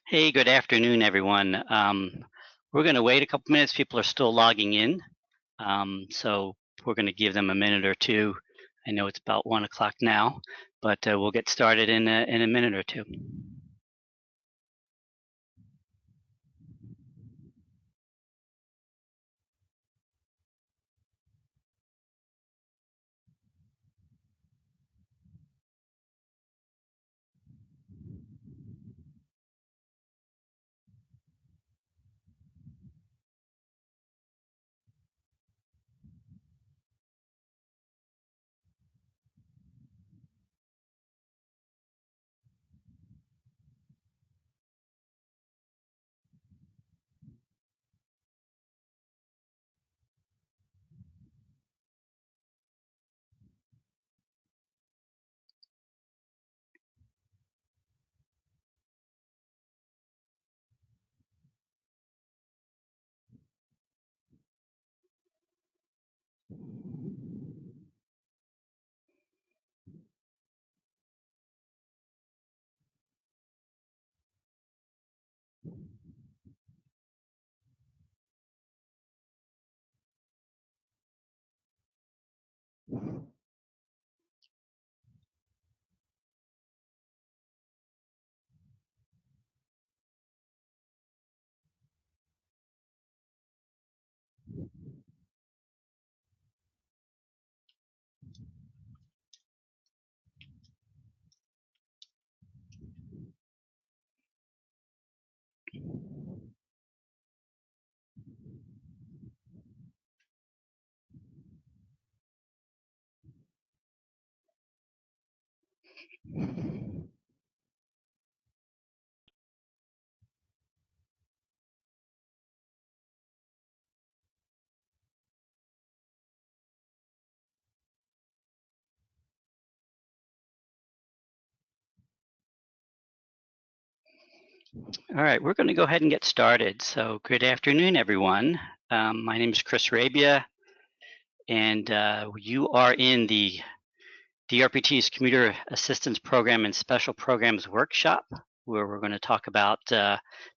Hey, good afternoon, everyone. We're going to wait a couple minutes. People are still logging in, so we're going to give them a minute or two. I know it's about 1 o'clock now, but we'll get started in a minute or two. All right, we're going to go ahead and get started. So good afternoon, everyone. My name is Chris Rabia, and you are in the DRPT's Commuter Assistance Program and Special Programs Workshop, where we're going to talk about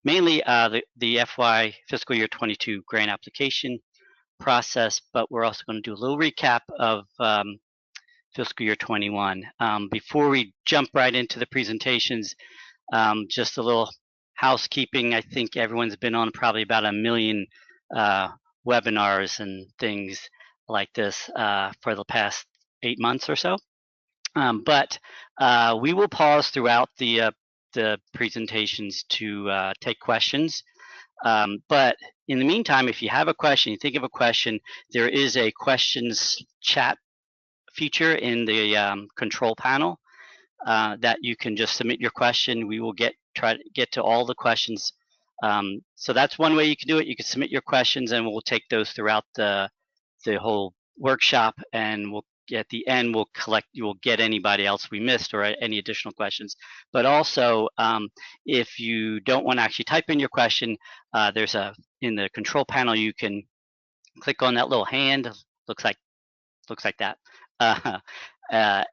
mainly the FY fiscal year 22 grant application process, but we're also going to do a little recap of fiscal year 21. Before we jump right into the presentations, just a little housekeeping. I think everyone's been on probably about 1 million webinars and things like this for the past 8 months or so. But we will pause throughout the presentations to take questions. But in the meantime, if you have a question, you think of a question, there is a questions chat feature in the control panel that you can just submit your question. We will try to get to all the questions. So that's one way you can do it. You can submit your questions, and we'll take those throughout the whole workshop, and we'll at the end you will get anybody else we missed or any additional questions. But also, if you don't want to actually type in your question, there's in the control panel you can click on that little hand. Looks like that.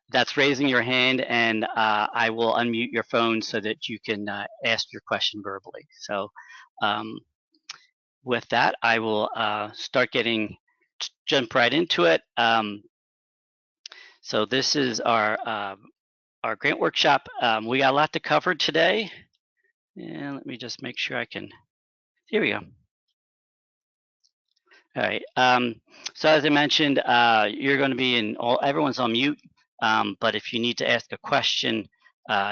That's raising your hand, and I will unmute your phone so that you can ask your question verbally. So with that, I will jump right into it. So this is our grant workshop. We got a lot to cover today, and let me just make sure I can. Here we go. All right. So as I mentioned, you're going to be everyone's on mute. But if you need to ask a question,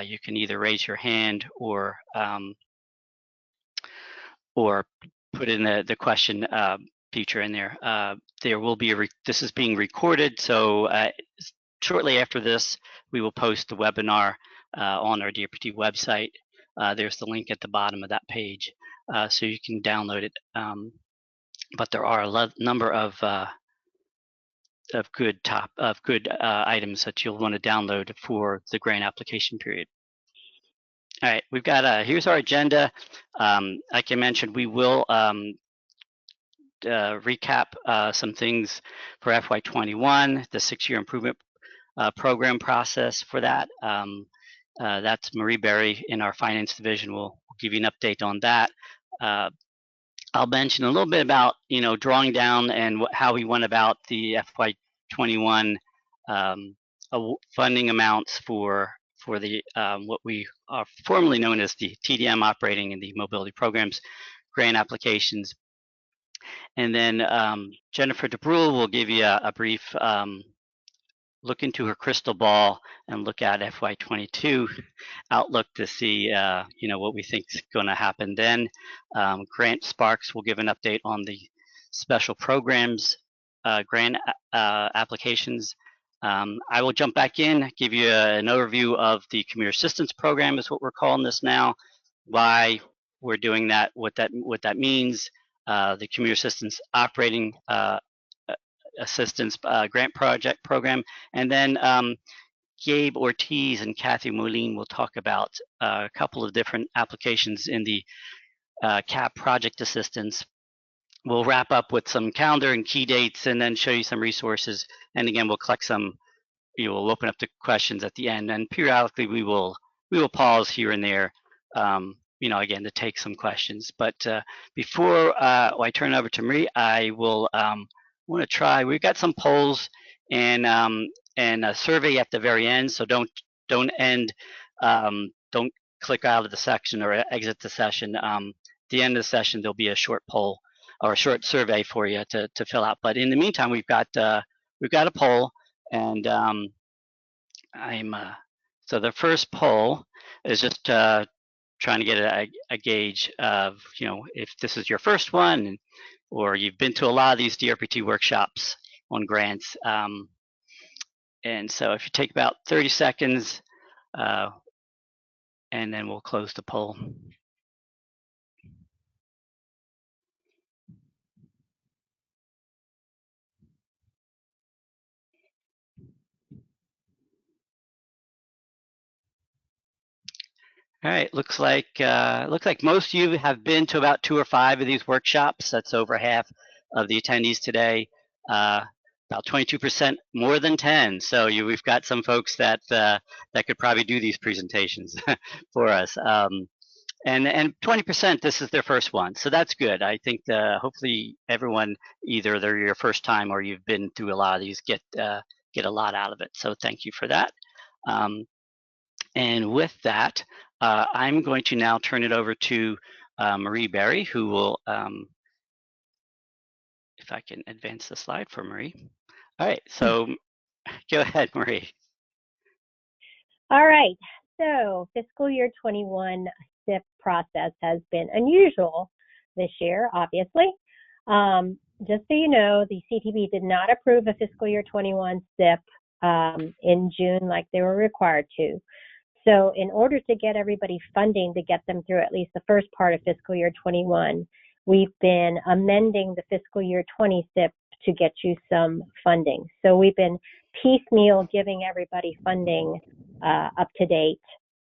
you can either raise your hand or put in the question feature in there. There will be this is being recorded, so shortly after this, we will post the webinar on our DRPT website. There's the link at the bottom of that page, so you can download it. But there are a number of good items that you'll want to download for the grant application period. All right, we've got here's our agenda. Like I mentioned, we will recap some things for FY21, the 6-year improvement program process for that. That's Marie Berry in our finance division will give you an update on that. I'll mention a little bit about, drawing down and how we went about the FY21 funding amounts for the what we are formerly known as the TDM operating and the mobility programs grant applications. And then Jennifer DeBrule will give you a brief look into her crystal ball and look at FY22 Outlook to see what we think is going to happen then. Grant Sparks will give an update on the special programs grant applications. I will jump back in, give you an overview of the Commuter Assistance Program is what we're calling this now, why we're doing that, what that means, the Commuter Assistance Operating Assistance Grant Project Program, and then Gabe Ortiz and Kathy Moline will talk about a couple of different applications in the CAP Project Assistance. We'll wrap up with some calendar and key dates and then show you some resources. And again, we'll collect some, we'll open up the questions at the end, and periodically we will pause here and there, again, to take some questions. But before I turn it over to Marie, I will want to try, we've got some polls and a survey at the very end, so don't click out of the section or exit the session. At the end of the session, there'll be a short poll or a short survey for you to fill out. But in the meantime, we've got a poll, and so the first poll is just trying to get a gauge of if this is your first one, or you've been to a lot of these DRPT workshops on grants. And so if you take about 30 seconds, and then we'll close the poll. All right, looks like most of you have been to about 2 or 5 of these workshops. That's over half of the attendees today. About 22% more than 10. So we've got some folks that could probably do these presentations for us. And 20%, this is their first one. So that's good. I think hopefully everyone, either they're your first time or you've been through a lot of these, get a lot out of it. So thank you for that. And with that, I'm going to now turn it over to Marie Berry, who will, if I can advance the slide for Marie. All right, so go ahead, Marie. All right, so fiscal year 21 SYIP process has been unusual this year, obviously. Just so you know, the CTB did not approve a fiscal year 21 SYIP in June like they were required to. So in order to get everybody funding to get them through at least the first part of fiscal year 21, we've been amending the fiscal year 20 SYIP to get you some funding. So we've been piecemeal giving everybody funding up to date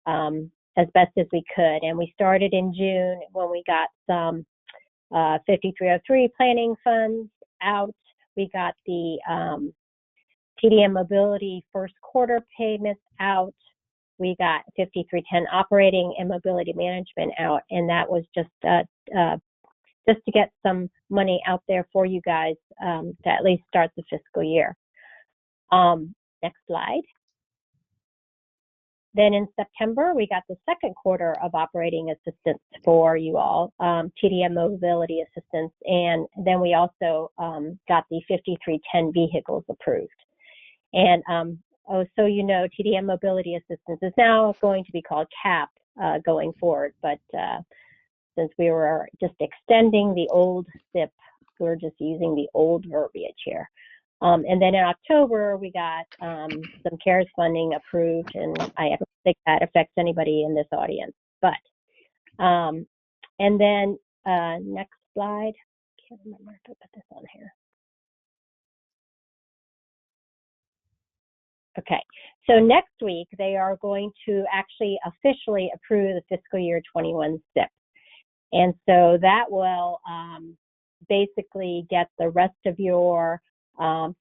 as best as we could. And we started in June when we got some 5303 planning funds out. We got the TDM mobility first quarter payments out. We got 5310 operating and mobility management out, and that was just to get some money out there for you guys to at least start the fiscal year. Next slide. Then in September, we got the second quarter of operating assistance for you all, TDM mobility assistance, and then we also got the 5310 vehicles approved. And so you know, TDM mobility assistance is now going to be called CAP going forward, but since we were just extending the old SYIP, we're just using the old verbiage here. And then in October, we got some CARES funding approved, and I don't think that affects anybody in this audience. But, and then next slide. Can't remember if I put this on here. Okay, so next week, they are going to actually officially approve the fiscal year 21 SYIP. And so that will basically get the rest of your TDM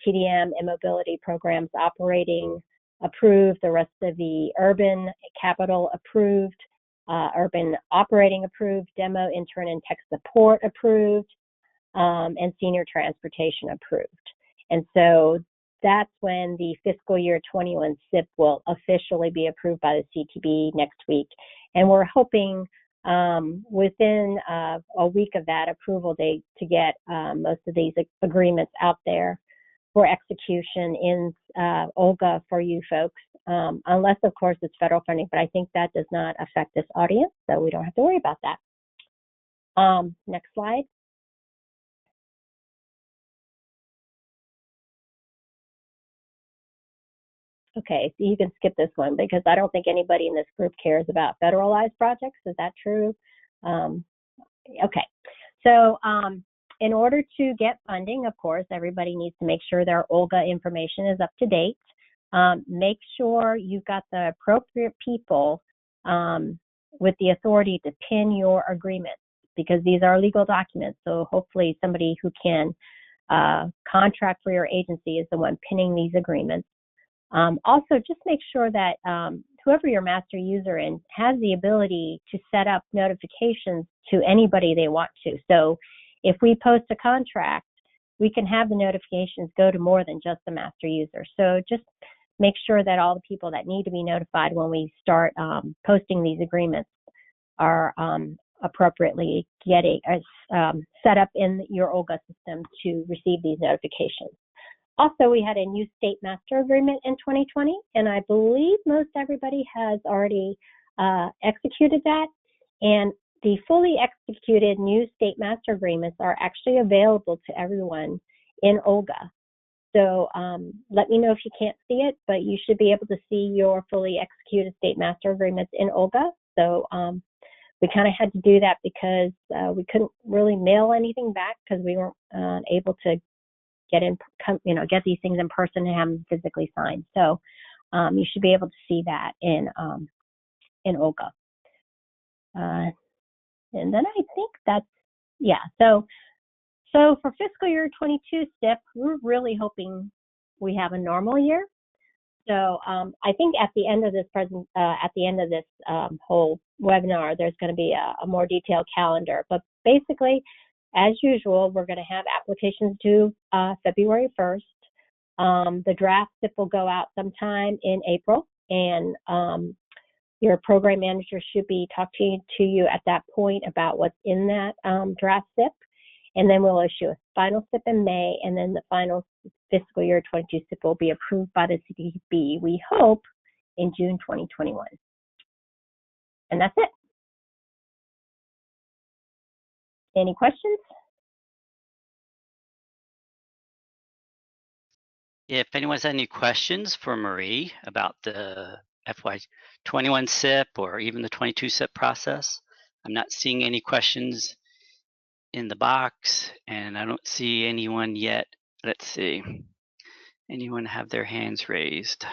and mobility programs operating approved, the rest of the urban capital approved, urban operating approved, demo, intern, and tech support approved, and senior transportation approved. And so that's when the fiscal year 21 SYIP will officially be approved by the CTB next week. And we're hoping within a week of that approval date to get most of these agreements out there for execution in OLGA for you folks, unless of course it's federal funding, but I think that does not affect this audience, so we don't have to worry about that. Next slide. Okay, so you can skip this one because I don't think anybody in this group cares about federalized projects. Is that true? Okay, so in order to get funding, of course, everybody needs to make sure their OLGA information is up to date. Make sure you've got the appropriate people with the authority to pin your agreements, because these are legal documents. So hopefully somebody who can contract for your agency is the one pinning these agreements. Also, just make sure that whoever your master user is has the ability to set up notifications to anybody they want to. So if we post a contract, we can have the notifications go to more than just the master user. So just make sure that all the people that need to be notified when we start posting these agreements are appropriately set up in your OLGA system to receive these notifications. Also, we had a new state master agreement in 2020, and I believe most everybody has already executed that. And the fully executed new state master agreements are actually available to everyone in OLGA. So let me know if you can't see it, but you should be able to see your fully executed state master agreements in OLGA. So we kind of had to do that because we couldn't really mail anything back because we weren't able to get these things in person and have them physically signed. So you should be able to see that in OLGA. And then I think that's, yeah. So for fiscal year 22 SYIP, we're really hoping we have a normal year. So I think at the end of this whole webinar, there's going to be a more detailed calendar. But basically, as usual, we're going to have applications due February 1st. The draft SYIP will go out sometime in April, and your program manager should be talking to you at that point about what's in that draft SYIP. And then we'll issue a final SYIP in May, and then the final fiscal year 22 SYIP will be approved by the CTB, we hope, in June 2021. And that's it. Any questions? If anyone has any questions for Marie about the FY21 SYIP or even the 22 SYIP process, I'm not seeing any questions in the box, and I don't see anyone yet. Let's see. Anyone have their hands raised?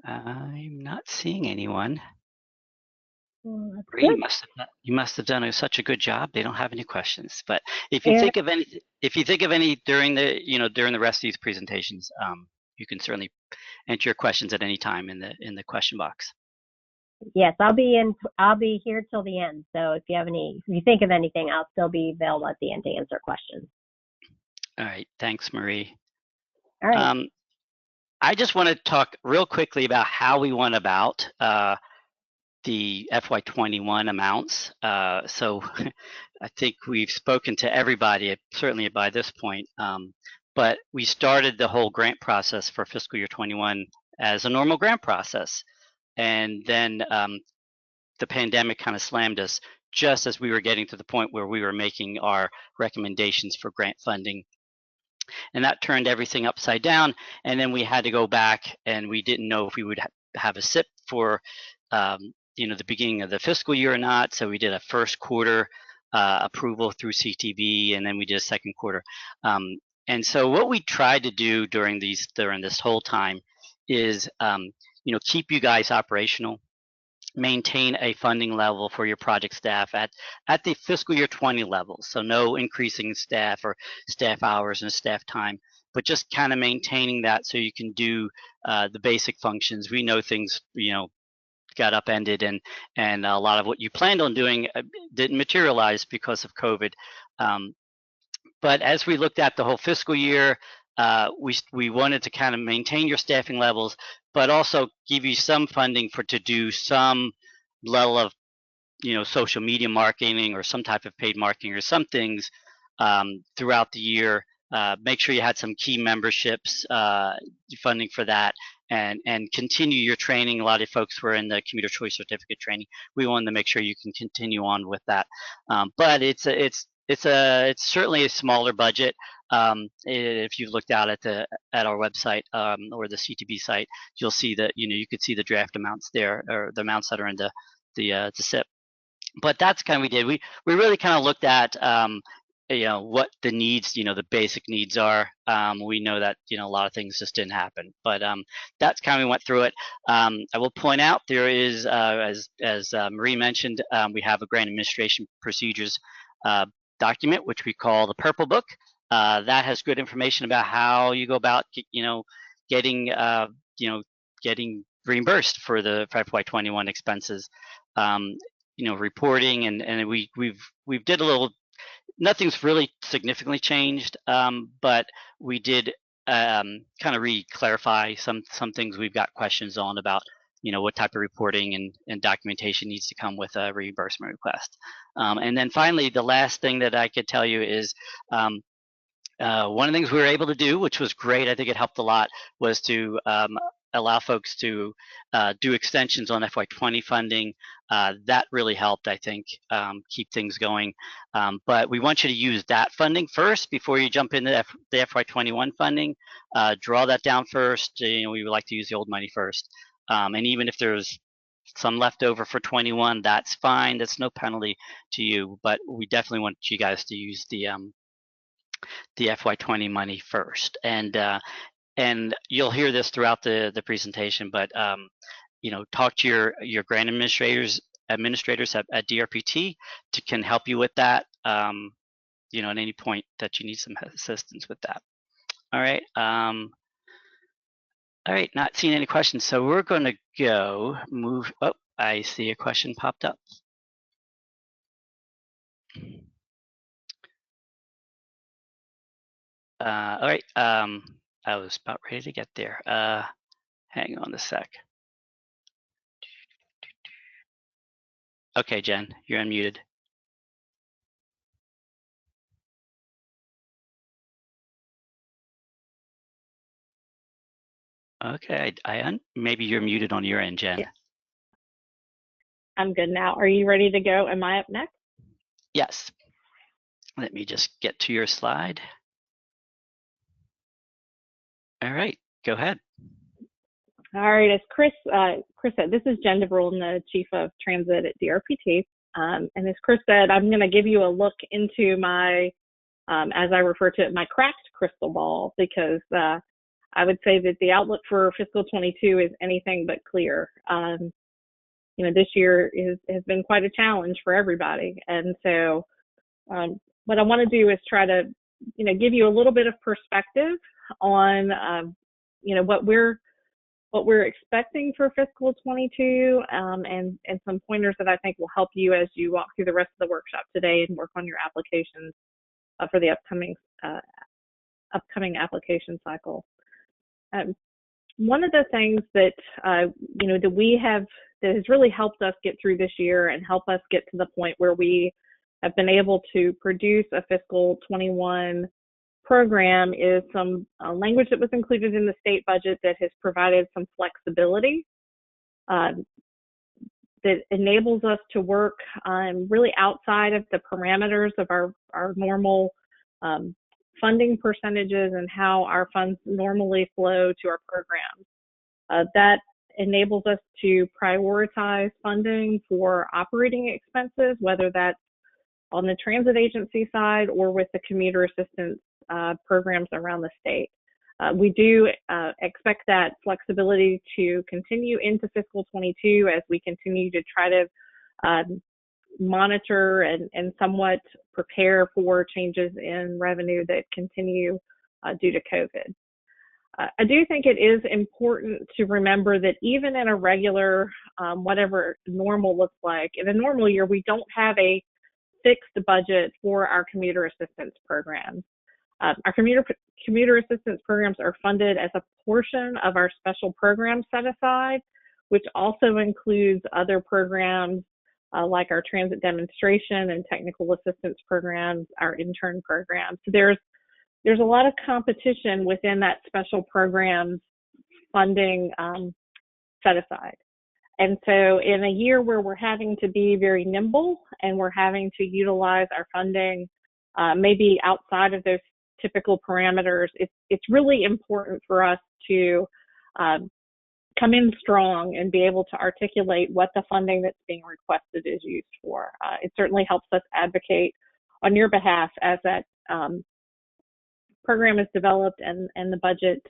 I'm not seeing anyone. Marie, you must have done such a good job. They don't have any questions. But if you think of any during the rest of these presentations, you can certainly enter your questions at any time in the question box. Yes, I'll be here till the end. So if you think of anything, I'll still be available at the end to answer questions. All right, thanks, Marie. All right. I just want to talk real quickly about how we went about the FY21 amounts. So I think we've spoken to everybody, certainly by this point, but we started the whole grant process for fiscal year 21 as a normal grant process. And then the pandemic kind of slammed us just as we were getting to the point where we were making our recommendations for grant funding. And that turned everything upside down. And then we had to go back, and we didn't know if we would have a SYIP for the beginning of the fiscal year or not. So we did a first quarter approval through CTB, and then we did a second quarter. And so what we tried to do during this whole time is keep you guys operational, maintain a funding level for your project staff at the fiscal year 20 level. So no increasing staff or staff hours and staff time, but just kind of maintaining that so you can do the basic functions. We know things, got upended, and a lot of what you planned on doing didn't materialize because of COVID. But as we looked at the whole fiscal year, we wanted to kind of maintain your staffing levels, but also give you some funding to do some level of social media marketing or some type of paid marketing or some things throughout the year. Make sure you had some key memberships funding for that, and continue your training. A lot of folks were in the Commuter Choice Certificate training. We wanted to make sure you can continue on with that. But it's certainly a smaller budget. If you've looked out at our website or the CTB site, you'll see that you could see the draft amounts there, or the amounts that are in the SYIP. But that's kind of what we did. We really kind of looked at what the needs, the basic needs are. We know that a lot of things just didn't happen, but that's kind of we went through it. I will point out there is, as Marie mentioned, we have a grant administration procedures document, which we call the Purple Book. That has good information about how you go about getting reimbursed for the FY21 expenses. Reporting, and we've did a little. Nothing's really significantly changed, but we did kind of clarify some things we've got questions on about what type of reporting and documentation needs to come with a reimbursement request. And then finally, the last thing that I could tell you is one of the things we were able to do, which was great, I think it helped a lot, was to allow folks to do extensions on FY20 funding. That really helped, I think, keep things going. But we want you to use that funding first before you jump into the FY21 funding. Draw that down first. We would like to use the old money first. And even if there's some left over for 21, that's fine. That's no penalty to you. But we definitely want you guys to use the FY20 money first. And you'll hear this throughout the presentation, but talk to your grant administrators at DRPT can help you with that. At any point that you need some assistance with that. All right. All right. Not seeing any questions, so we're going to move. Oh, I see a question popped up. All right. I was about ready to get there. Hang on a sec. Okay, Jen, you're unmuted. Okay, maybe you're muted on your end, Jen. Yeah. I'm good now. Are you ready to go? Am I up next? Yes. Let me just get to your slide. All right, go ahead. All right, as Chris said, this is Jen DeBrule, the Chief of Transit at DRPT. And as Chris said, I'm going to give you a look into my, as I refer to it, my cracked crystal ball, because I would say that the outlook for fiscal 22 is anything but clear. This year has been quite a challenge for everybody. And so what I want to do is try to, give you a little bit of perspective on, what we're expecting for fiscal 22, and some pointers that I think will help you as you walk through the rest of the workshop today and work on your applications for the upcoming application cycle. One of the things that that we have that has really helped us get through this year and help us get to the point where we have been able to produce a fiscal 21 program is some language that was included in the state budget that has provided some flexibility that enables us to work really outside of the parameters of our normal funding percentages and how our funds normally flow to our programs. That enables us to prioritize funding for operating expenses, whether that's on the transit agency side or with the commuter assistance programs around the state. We do expect that flexibility to continue into fiscal 22 as we continue to try to monitor and somewhat prepare for changes in revenue that continue due to COVID. I do think it is important to remember that even in a regular, whatever normal looks like, in a normal year, we don't have a fixed budget for our commuter assistance programs. Our commuter assistance programs are funded as a portion of our special program set aside, which also includes other programs like our transit demonstration and technical assistance programs, our intern programs. So there's a lot of competition within that special programs funding set aside. And so in a year where we're having to be very nimble and we're having to utilize our funding maybe outside of those typical parameters, it's really important for us to come in strong and be able to articulate what the funding that's being requested is used for. It certainly helps us advocate on your behalf as that program is developed and the budget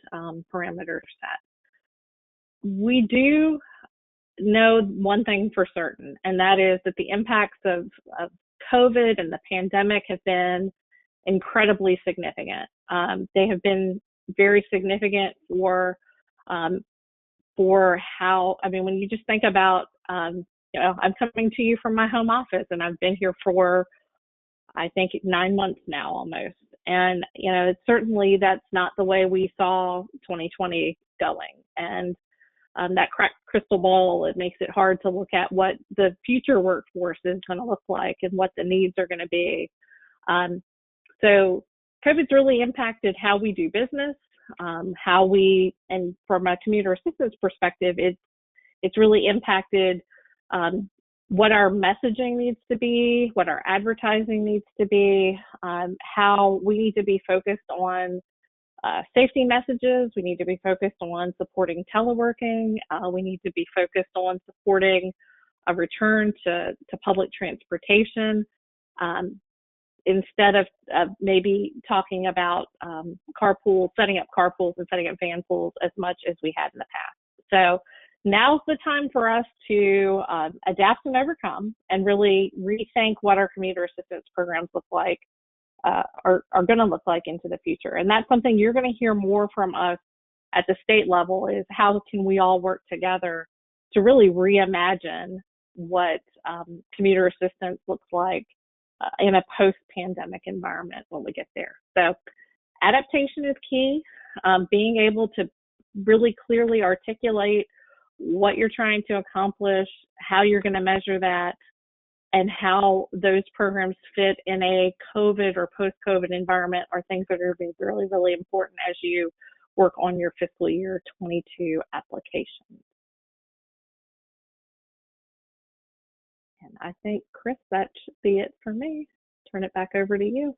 parameters set. We do know one thing for certain, and that is that the impacts of COVID and the pandemic have been incredibly significant. They have been very significant for how, I mean, when you just think about, you know, I'm coming to you from my home office and I've been here for, I think, 9 months now almost. And, you know, certainly that's not the way we saw 2020 going. And that cracked crystal ball, it makes it hard to look at what the future workforce is going to look like and what the needs are going to be. So COVID's really impacted how we do business, how we, and from a commuter assistance perspective, it's really impacted what our messaging needs to be, what our advertising needs to be, how we need to be focused on safety messages. We need to be focused on supporting teleworking. We need to be focused on supporting a return to public transportation. Instead of maybe talking about carpools, setting up carpools and setting up van pools as much as we had in the past. So now's the time for us to adapt and overcome and really rethink what our commuter assistance programs look like, are going to look like into the future. And that's something you're going to hear more from us at the state level, is how can we all work together to really reimagine what commuter assistance looks like in a post-pandemic environment when we get there. So adaptation is key. Being able to really clearly articulate what you're trying to accomplish, how you're going to measure that, and how those programs fit in a COVID or post-COVID environment are things that are going to be really, really important as you work on your fiscal year 22 application. And I think, Chris, that should be it for me. Turn it back over to you.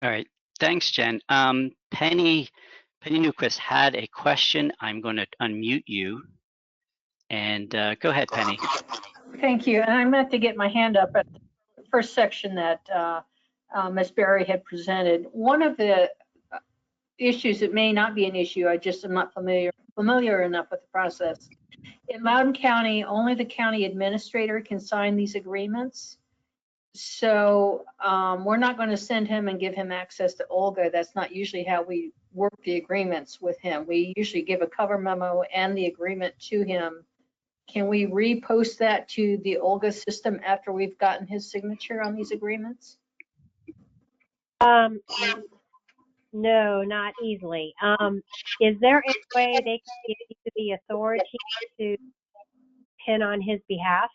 All right. Thanks, Jen. Penny Newquist had a question. I'm going to unmute you. And go ahead, Penny. Thank you. And I meant to get my hand up at the first section that Ms. Berry had presented. One of the issues, it may not be an issue, I just am not familiar enough with the process. In Loudoun County, only the county administrator can sign these agreements. So we're not going to send him and give him access to Olga. That's not usually how we work the agreements with him. We usually give a cover memo and the agreement to him. Can we repost that to the Olga system after we've gotten his signature on these agreements? No, not easily. Is there any way they can give you the authority to pin on his behalf?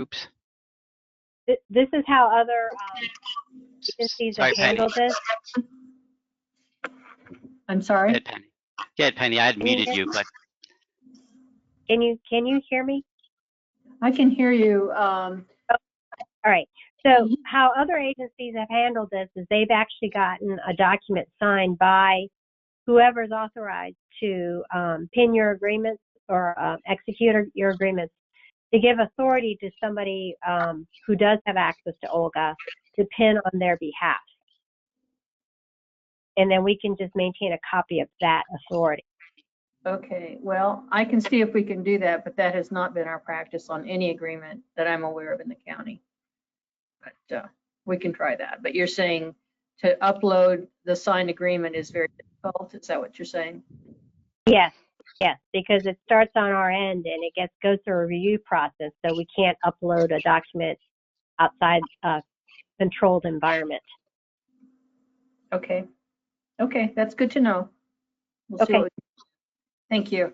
Oops. This is how other agencies have handled this. I'm sorry? Go ahead, Penny. Go ahead, Penny. I had muted you, but. Can you hear me? I can hear you. All right. So how other agencies have handled this is they've actually gotten a document signed by whoever's authorized to pin your agreements or execute your agreements, to give authority to somebody who does have access to Olga to pin on their behalf. And then we can just maintain a copy of that authority. Okay, well, I can see if we can do that, but that has not been our practice on any agreement that I'm aware of in the county. But we can try that. But you're saying to upload the signed agreement is very difficult. Is that what you're saying? Yes, yes, because it starts on our end and it goes through a review process, so we can't upload a document outside a controlled environment. Okay. Okay, that's good to know. We'll see Okay. Thank you.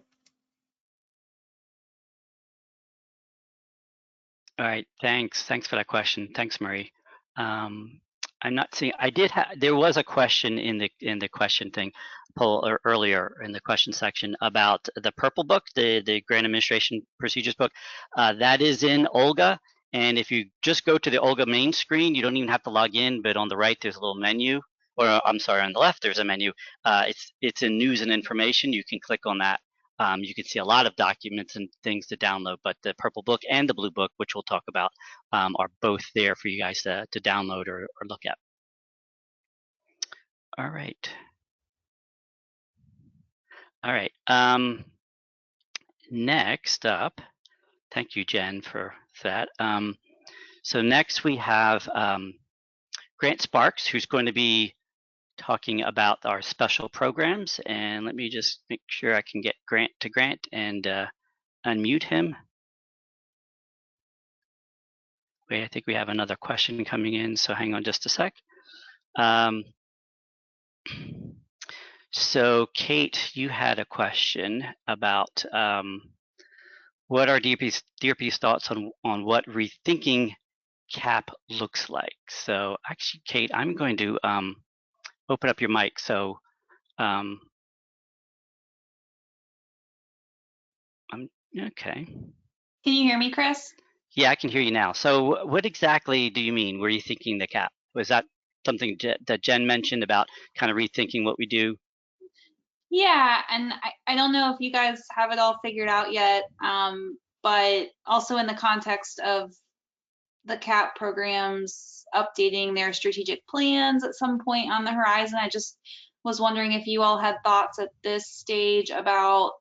All right, thanks. Thanks for that question. Thanks, Marie. I'm not seeing. There was a question in the question thing poll earlier in the question section about the purple book, the Grant Administration Procedures book. That is in Olga, and if you just go to the Olga main screen, you don't even have to log in. But on the right, there's a little menu, or I'm sorry, on the left, there's a menu. It's in News and Information. You can click on that. You can see a lot of documents and things to download, but the purple book and the blue book, which we'll talk about, are both there for you guys to download or look at. All right. All right. Next up, thank you, Jen, for that. So next we have Grant Sparks, who's going to be talking about our special programs. And let me just make sure I can get Grant and unmute him. Wait, I think we have another question coming in, so hang on just a sec. So Kate, you had a question about what are DRP's thoughts on what rethinking CAP looks like. So actually, Kate, I'm going to open up your mic. So okay. Can you hear me, Chris? Yeah, I can hear you now. So what exactly do you mean? Were you thinking the CAP? Was that something that Jen mentioned about kind of rethinking what we do? Yeah, and I don't know if you guys have it all figured out yet, but also in the context of the CAP programs updating their strategic plans at some point on the horizon, I just was wondering if you all had thoughts at this stage about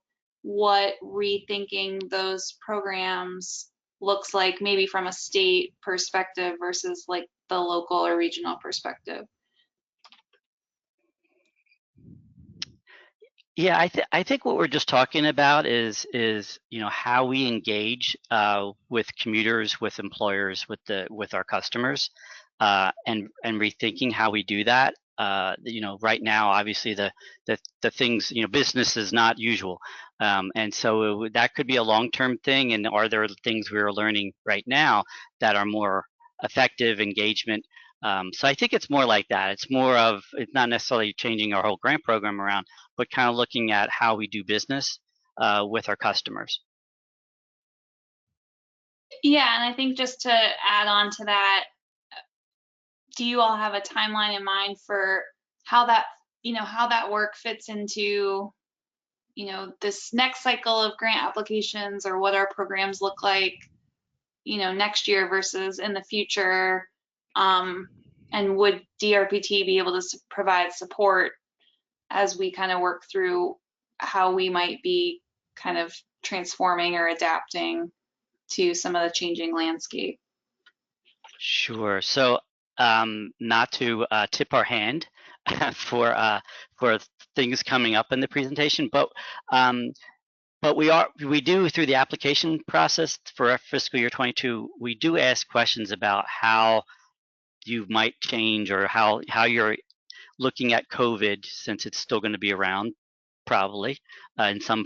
what rethinking those programs looks like, maybe from a state perspective versus like the local or regional perspective. Yeah, I think what we're just talking about is how we engage with commuters, with employers, with our customers, and rethinking how we do that. Right now, obviously the things, business is not usual, and so that could be a long-term thing. And are there things we're learning right now that are more effective engagement? So I think it's more like that. It's not necessarily changing our whole grant program around, but kind of looking at how we do business with our customers. Yeah, and I think just to add on to that, do you all have a timeline in mind for how that work fits into, this next cycle of grant applications, or what our programs look like, next year versus in the future? And would DRPT be able to provide support as we kind of work through how we might be kind of transforming or adapting to some of the changing landscape? Sure. So not to tip our hand for things coming up in the presentation, but we do, through the application process for our fiscal year 22, we do ask questions about how you might change, or how you're looking at COVID, since it's still going to be around probably in some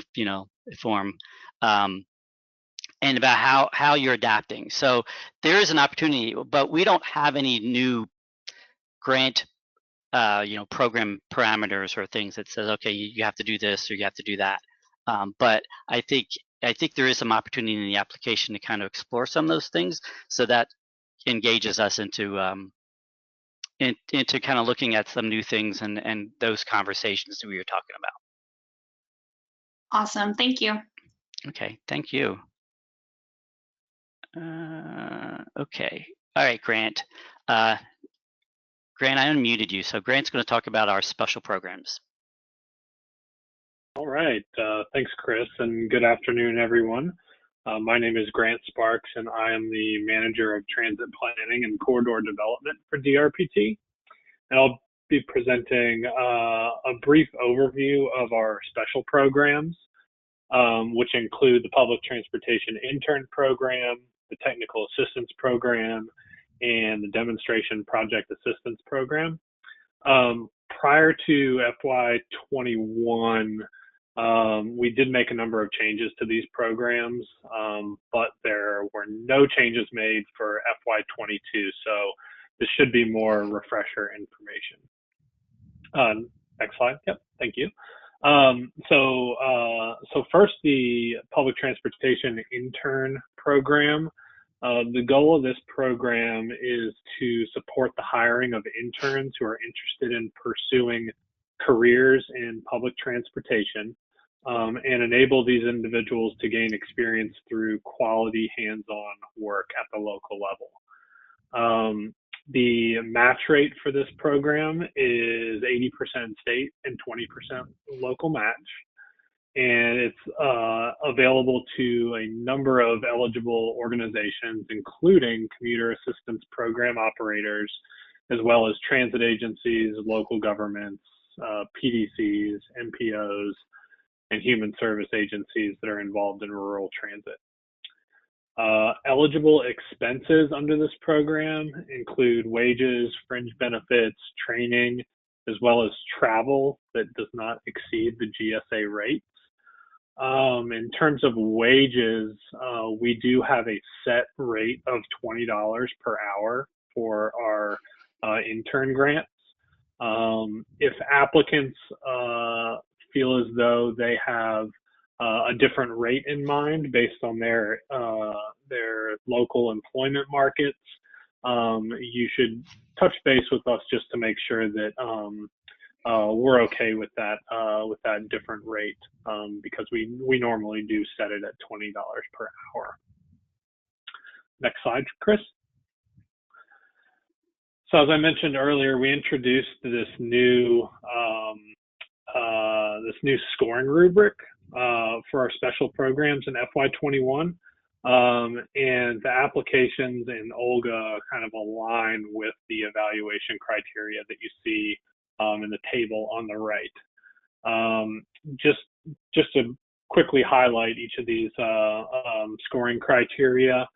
form, and about how you're adapting. So there is an opportunity, but we don't have any new grant program parameters or things that says, okay, you have to do this or you have to do that. But I think there is some opportunity in the application to kind of explore some of those things, so that engages us into kind of looking at some new things and those conversations that we were talking about. Awesome, thank you. Okay, thank you. Okay, all right, Grant. Grant, I unmuted you, so Grant's going to talk about our special programs. All right, thanks, Chris, and good afternoon, everyone. My name is Grant Sparks, and I am the Manager of Transit Planning and Corridor Development for DRPT. And I'll be presenting a brief overview of our special programs, which include the Public Transportation Intern Program, the Technical Assistance Program, and the Demonstration Project Assistance Program. Prior to FY21, we did make a number of changes to these programs, but there were no changes made for FY22, so this should be more refresher information. Next slide. Yep, thank you. So first, the Public Transportation Intern Program. The goal of this program is to support the hiring of interns who are interested in pursuing careers in public transportation, and enable these individuals to gain experience through quality hands-on work at the local level. The match rate for this program is 80% state and 20% local match, and it's available to a number of eligible organizations, including commuter assistance program operators, as well as transit agencies, local governments, PDCs, NPOs, and human service agencies that are involved in rural transit. Eligible expenses under this program include wages, fringe benefits, training, as well as travel that does not exceed the GSA rates. In terms of wages, we do have a set rate of $20 per hour for our intern grants. If applicants feel as though they have a different rate in mind based on their local employment markets, you should touch base with us just to make sure that we're okay with that different rate, because we normally do set it at $20 per hour. Next slide, Chris. So as I mentioned earlier, we introduced this new scoring rubric for our special programs in FY21, and the applications in Olga kind of align with the evaluation criteria that you see in the table on the right. Just to quickly highlight each of these scoring criteria.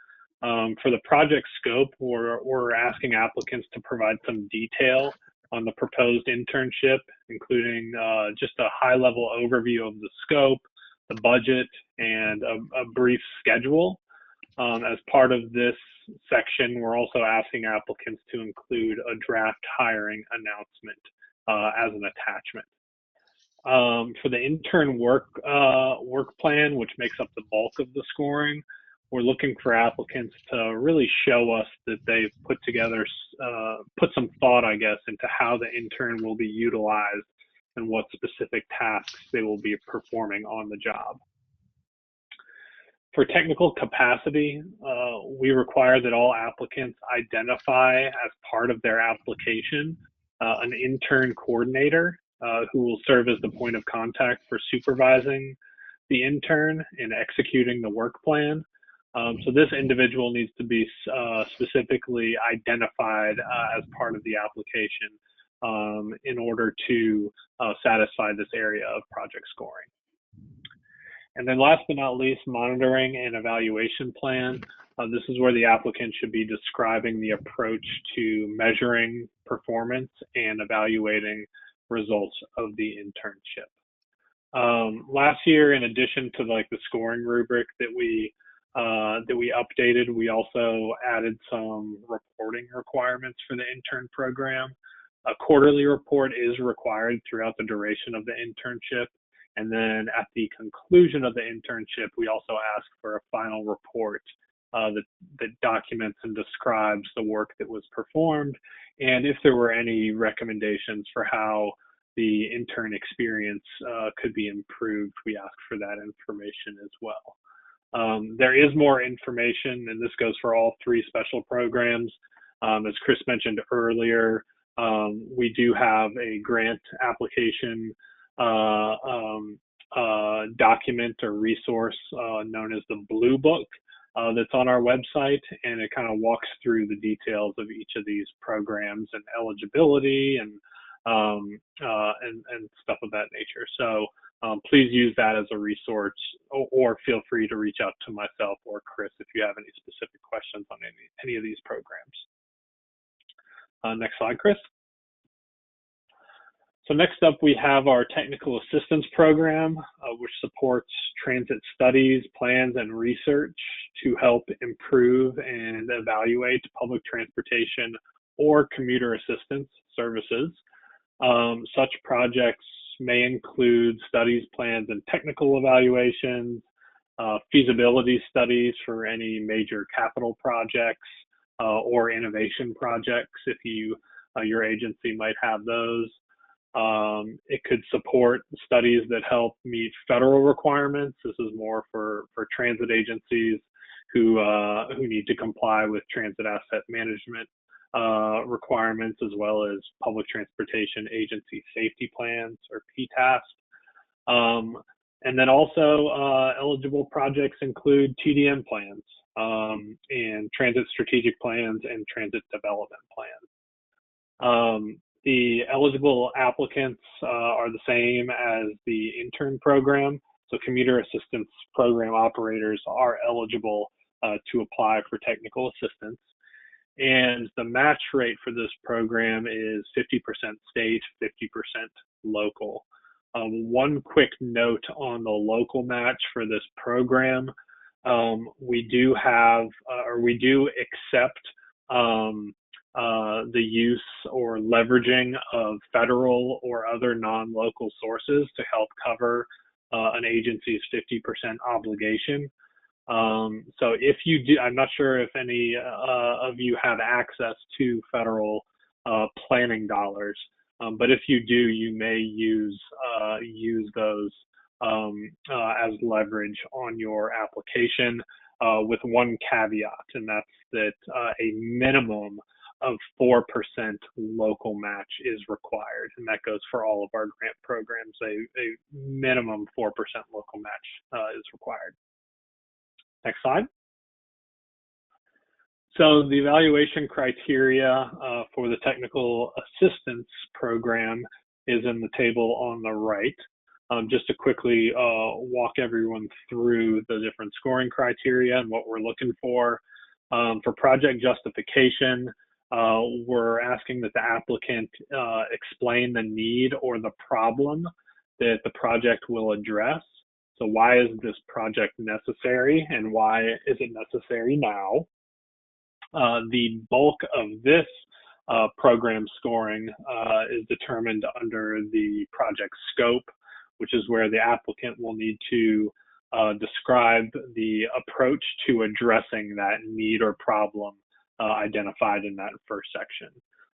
For the project scope, we're asking applicants to provide some detail on the proposed internship, including just a high-level overview of the scope, the budget, and a brief schedule. As part of this section, we're also asking applicants to include a draft hiring announcement as an attachment. For the intern work plan, which makes up the bulk of the scoring, we're looking for applicants to really show us that they've put some thought, I guess, into how the intern will be utilized and what specific tasks they will be performing on the job. For technical capacity, we require that all applicants identify as part of their application an intern coordinator who will serve as the point of contact for supervising the intern and executing the work plan. So this individual needs to be specifically identified as part of the application in order to satisfy this area of project scoring. And then last but not least, monitoring and evaluation plan. This is where the applicant should be describing the approach to measuring performance and evaluating results of the internship. Last year, in addition to like the scoring rubric that we updated, we also added some reporting requirements for the intern program. A quarterly report is required throughout the duration of the internship. And then at the conclusion of the internship, we also ask for a final report that documents and describes the work that was performed, and if there were any recommendations for how the intern experience could be improved, we ask for that information as well. There is more information, and this goes for all three special programs. As Chris mentioned earlier, we do have a grant application document or resource known as the Blue Book that's on our website, and it kind of walks through the details of each of these programs and eligibility and and stuff of that nature. So please use that as a resource, or feel free to reach out to myself or Chris if you have any specific questions on any of these programs. Next slide, Chris. So next up, we have our technical assistance program, which supports transit studies, plans, and research to help improve and evaluate public transportation or commuter assistance services. Such projects may include studies, plans, and technical evaluations, feasibility studies for any major capital projects or innovation projects if your agency might have those. It could support studies that help meet federal requirements. This is more for transit agencies who need to comply with transit asset management requirements, as well as public transportation agency safety plans, or PTASP. And then also eligible projects include TDM plans and transit strategic plans and transit development plans. The eligible applicants are the same as the intern program. So commuter assistance program operators are eligible to apply for technical assistance. And the match rate for this program is 50% state, 50% local. One quick note on the local match for this program. We do have, or we do accept the use or leveraging of federal or other non-local sources to help cover an agency's 50% obligation. So if you do, I'm not sure if any of you have access to federal planning dollars, but if you do, you may use those as leverage on your application, with one caveat, and that's that a minimum of 4% local match is required, and that goes for all of our grant programs. A minimum 4% local match is required. Next slide. So the evaluation criteria for the technical assistance program is in the table on the right. Just to quickly walk everyone through the different scoring criteria and what we're looking for. For project justification, we're asking that the applicant explain the need or the problem that the project will address. So why is this project necessary, and why is it necessary now? The bulk of this program scoring is determined under the project scope, which is where the applicant will need to describe the approach to addressing that need or problem identified in that first section.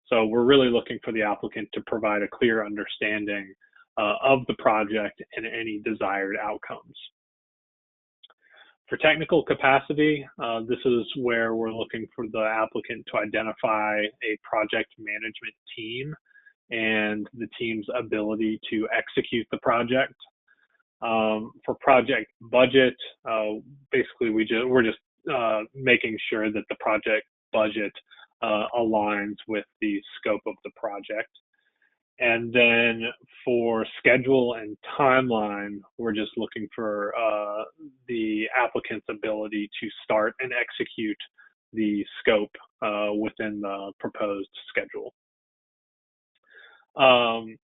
So we're really looking for the applicant to provide a clear understanding of the project and any desired outcomes. For technical capacity, this is where we're looking for the applicant to identify a project management team and the team's ability to execute the project. For project budget, basically we're just making sure that the project budget aligns with the scope of the project. And then for schedule and timeline, we're just looking for the applicant's ability to start and execute the scope within the proposed schedule.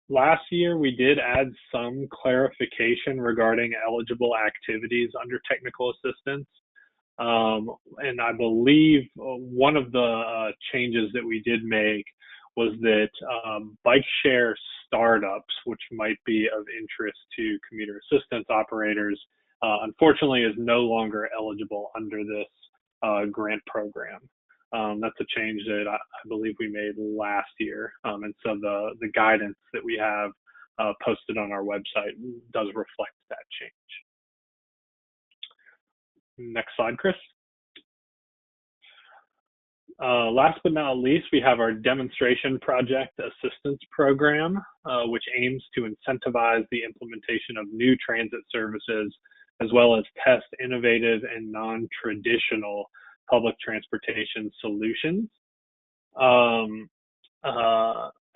Last year, we did add some clarification regarding eligible activities under technical assistance. And I believe one of the changes that we did make was that bike share startups, which might be of interest to commuter assistance operators, unfortunately is no longer eligible under this grant program. That's a change that I believe we made last year. And so the guidance that we have posted on our website does reflect that change. Next slide, Chris. Last but not least, we have our demonstration project assistance program, which aims to incentivize the implementation of new transit services, as well as test innovative and non-traditional public transportation solutions.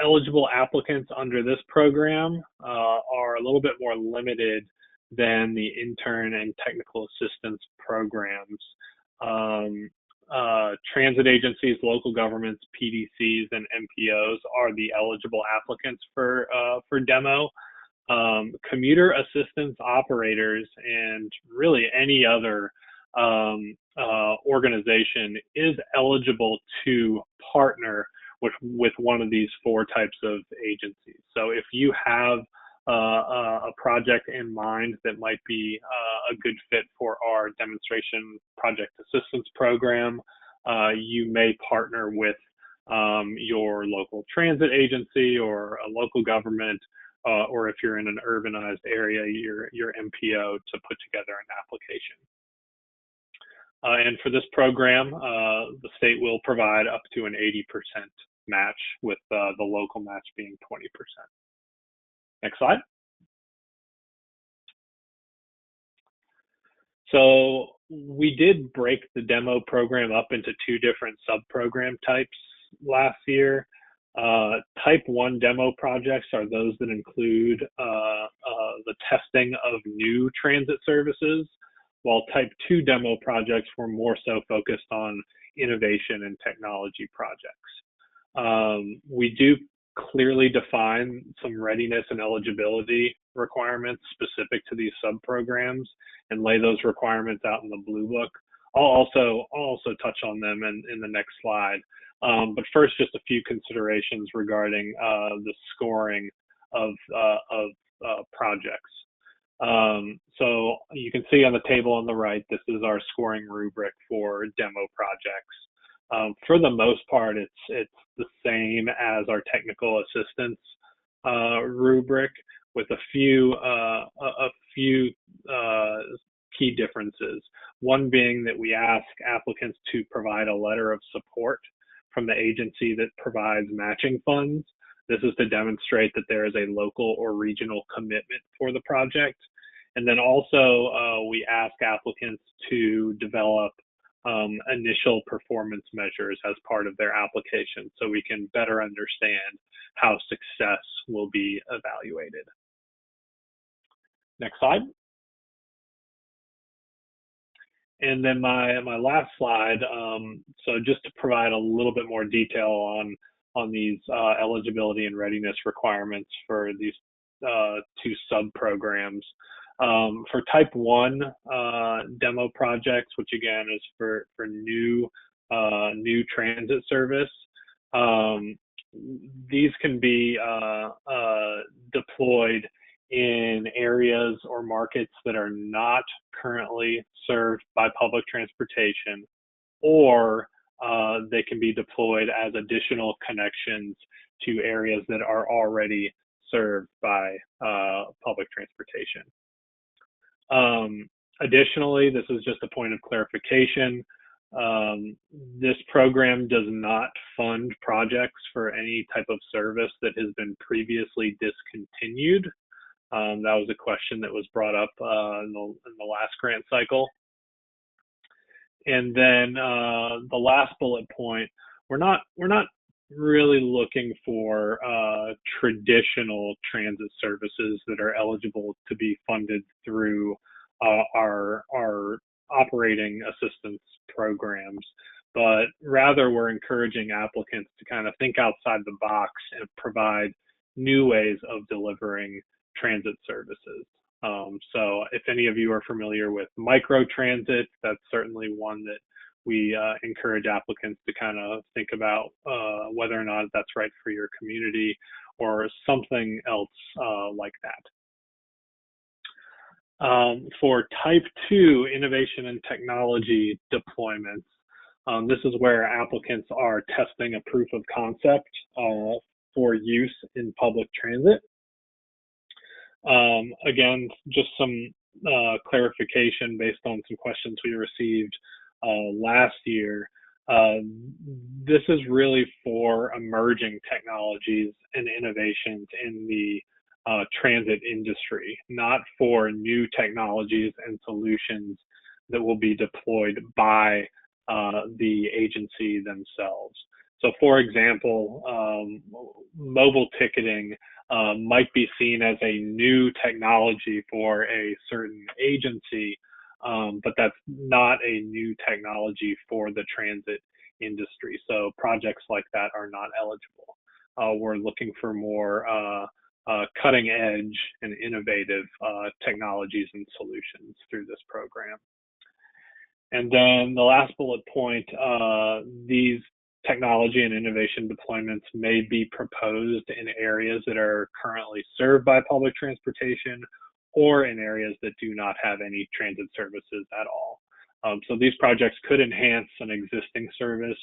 eligible applicants under this program are a little bit more limited than the intern and technical assistance programs. Transit agencies, local governments, PDCs, and MPOs are the eligible applicants for demo. Commuter assistance operators and really any other organization is eligible to partner with one of these 4 types of agencies. So if you have a project in mind that might be a good fit for our demonstration project assistance program, you may partner with your local transit agency or a local government, or if you're in an urbanized area, your MPO to put together an application. And for this program, the state will provide up to an 80% match, with the local match being 20%. Next slide. So we did break the demo program up into 2 different sub-program types last year. Type 1 demo projects are those that include the testing of new transit services, while Type 2 demo projects were more so focused on innovation and technology projects. We do clearly define some readiness and eligibility requirements specific to these sub-programs and lay those requirements out in the Blue Book. I'll also touch on them in the next slide. But first, just a few considerations regarding the scoring of projects. So you can see on the table on the right, this is our scoring rubric for demo projects. For the most part, it's the same as our technical assistance rubric, with a few key differences. One being that we ask applicants to provide a letter of support from the agency that provides matching funds. This is to demonstrate that there is a local or regional commitment for the project. And then also we ask applicants to develop initial performance measures as part of their application, so we can better understand how success will be evaluated. Next slide. And then my last slide, so just to provide a little bit more detail on these eligibility and readiness requirements for these 2 sub-programs. For Type 1 demo projects, which again is for new transit service, these can be deployed in areas or markets that are not currently served by public transportation, or they can be deployed as additional connections to areas that are already served by public transportation. Additionally, this is just a point of clarification. This program does not fund projects for any type of service that has been previously discontinued. That was a question that was brought up in the last grant cycle. And then the last bullet point, we're not really looking for traditional transit services that are eligible to be funded through our operating assistance programs, but rather we're encouraging applicants to kind of think outside the box and provide new ways of delivering transit services. So if any of you are familiar with microtransit, that's certainly one that we encourage applicants to kind of think about whether or not that's right for your community, or something else like that. For Type 2 innovation and technology deployments, this is where applicants are testing a proof of concept for use in public transit. Again, just some clarification based on some questions we received last year. This is really for emerging technologies and innovations in the transit industry, not for new technologies and solutions that will be deployed by the agency themselves. So for example, mobile ticketing might be seen as a new technology for a certain agency, but that's not a new technology for the transit industry. So projects like that are not eligible. We're looking for more cutting edge and innovative technologies and solutions through this program. And then the last bullet point, these technology and innovation deployments may be proposed in areas that are currently served by public transportation or in areas that do not have any transit services at all. So these projects could enhance an existing service,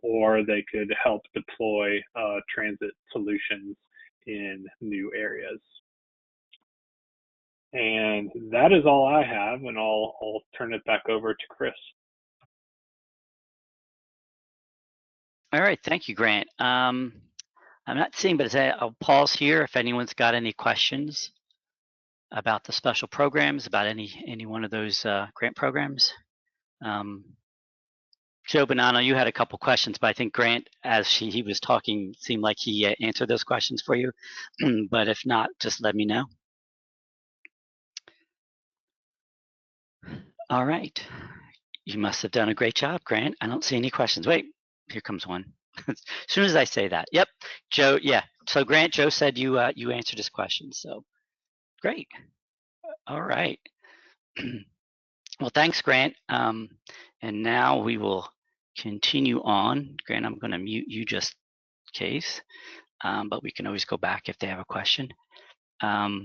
or they could help deploy transit solutions in new areas. And that is all I have, and I'll turn it back over to Chris. All right, thank you, Grant. I'm not seeing, but I'll pause here if anyone's got any questions about the special programs, about any one of those grant programs. Joe Bonanno, you had a couple questions, but I think Grant, as he was talking, seemed like he answered those questions for you. But if not, just let me know. All right. You must have done a great job, Grant. I don't see any questions. Wait, here comes one. As soon as I say that. Yep, Joe, yeah. So Grant, Joe said you answered his question, so great. All right. Well, thanks, Grant. And now we will continue on. Grant, I'm going to mute you just in case, but we can always go back if they have a question. All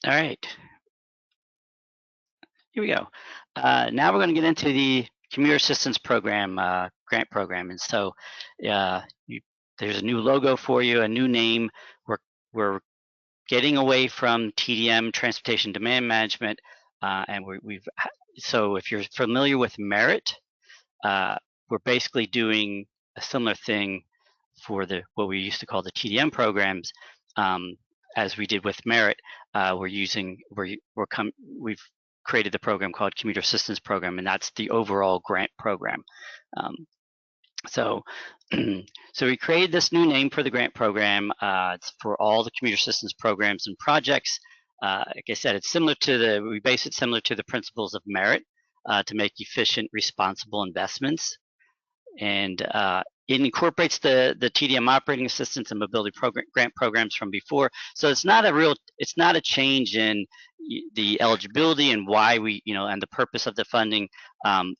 right. Here we go. Now we're going to get into the Commuter Assistance Program, grant program. And so there's a new logo for you, a new name. We're getting away from TDM, Transportation Demand Management, and so if you're familiar with Merit, we're basically doing a similar thing for what we used to call the TDM programs, as we did with Merit. We've created the program called Commuter Assistance Program, and that's the overall grant program. So we created this new name for the grant program. It's for all the commuter assistance programs and projects. Like I said, it's similar to we base it similar to the principles of Merit to make efficient, responsible investments. And it incorporates the TDM operating assistance and mobility grant programs from before. So it's not a change in the eligibility and why and the purpose of the funding.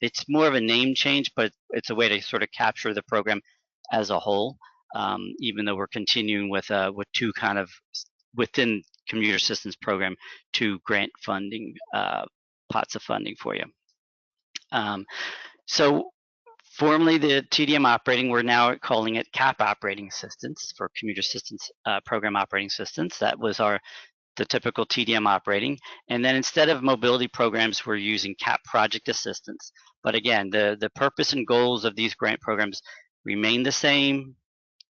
It's more of a name change, but it's a way to sort of capture the program as a whole, even though we're continuing with two kind of within commuter assistance program, two grant funding pots of funding for you. So formerly the TDM operating, we're now calling it CAP operating assistance for commuter assistance program operating assistance. That was the typical TDM operating. And then instead of mobility programs, we're using CAP project assistance. But again, the purpose and goals of these grant programs remain the same.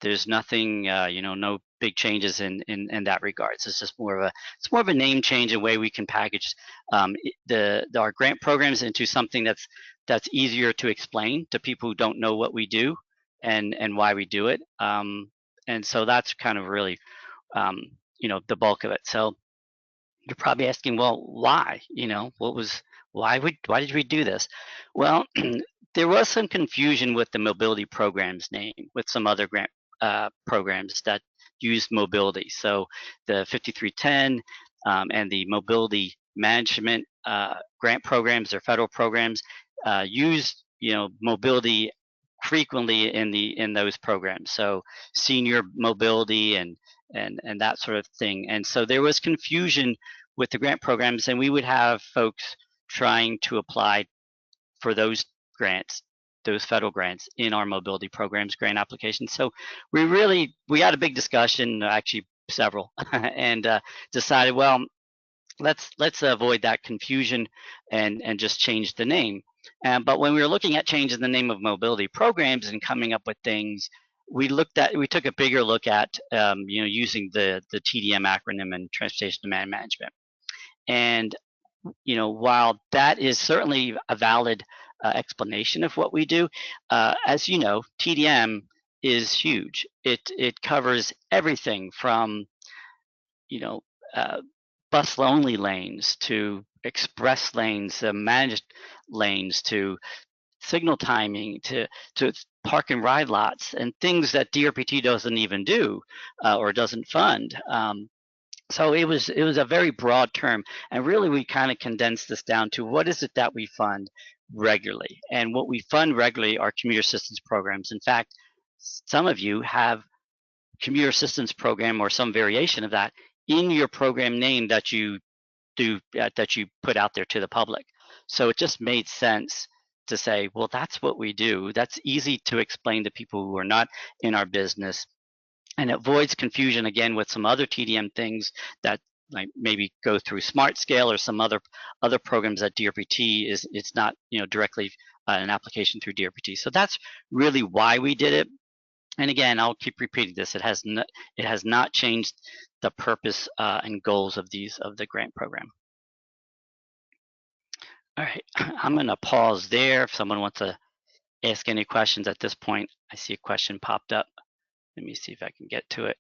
There's nothing, no big changes in that regards. It's just more of a name change, a way we can package our grant programs into something that's easier to explain to people who don't know what we do and why we do it. And so that's kind of really, the bulk of it. So you're probably asking, well, why? Why did we do this? Well, there was some confusion with the mobility programs name with some other grant programs that use mobility. So the 5310 and the mobility management grant programs or federal programs use mobility frequently in those programs. So senior mobility and that sort of thing. And so there was confusion with the grant programs, and we would have folks trying to apply for those grants, those federal grants in our mobility programs grant applications. So we had a big discussion, actually several, and decided, well, let's avoid that confusion and just change the name. But when we were looking at changing the name of mobility programs and coming up with things, we took a bigger look at using the TDM acronym and Transportation Demand Management. And while that is certainly a valid explanation of what we do. As you know, TDM is huge. It covers everything from, you know, bus-only lanes to express lanes, managed lanes, to signal timing, to park and ride lots, and things that DRPT doesn't even do or doesn't fund. So it was a very broad term, and really we kind of condensed this down to what is it that we fund regularly. And what we fund regularly are commuter assistance programs. In fact, some of you have commuter assistance program or some variation of that in your program name that you do, that you put out there to the public. So it just made sense to say, well, that's what we do. That's easy to explain to people who are not in our business, and it avoids confusion again with some other TDM things that like maybe go through Smart Scale or some other programs that DRPT is. It's not, you know, directly an application through DRPT. So that's really why we did it. And again, I'll keep repeating this. It has not changed the purpose and goals of the grant program. All right, I'm going to pause there. If someone wants to ask any questions at this point, I see a question popped up. Let me see if I can get to it.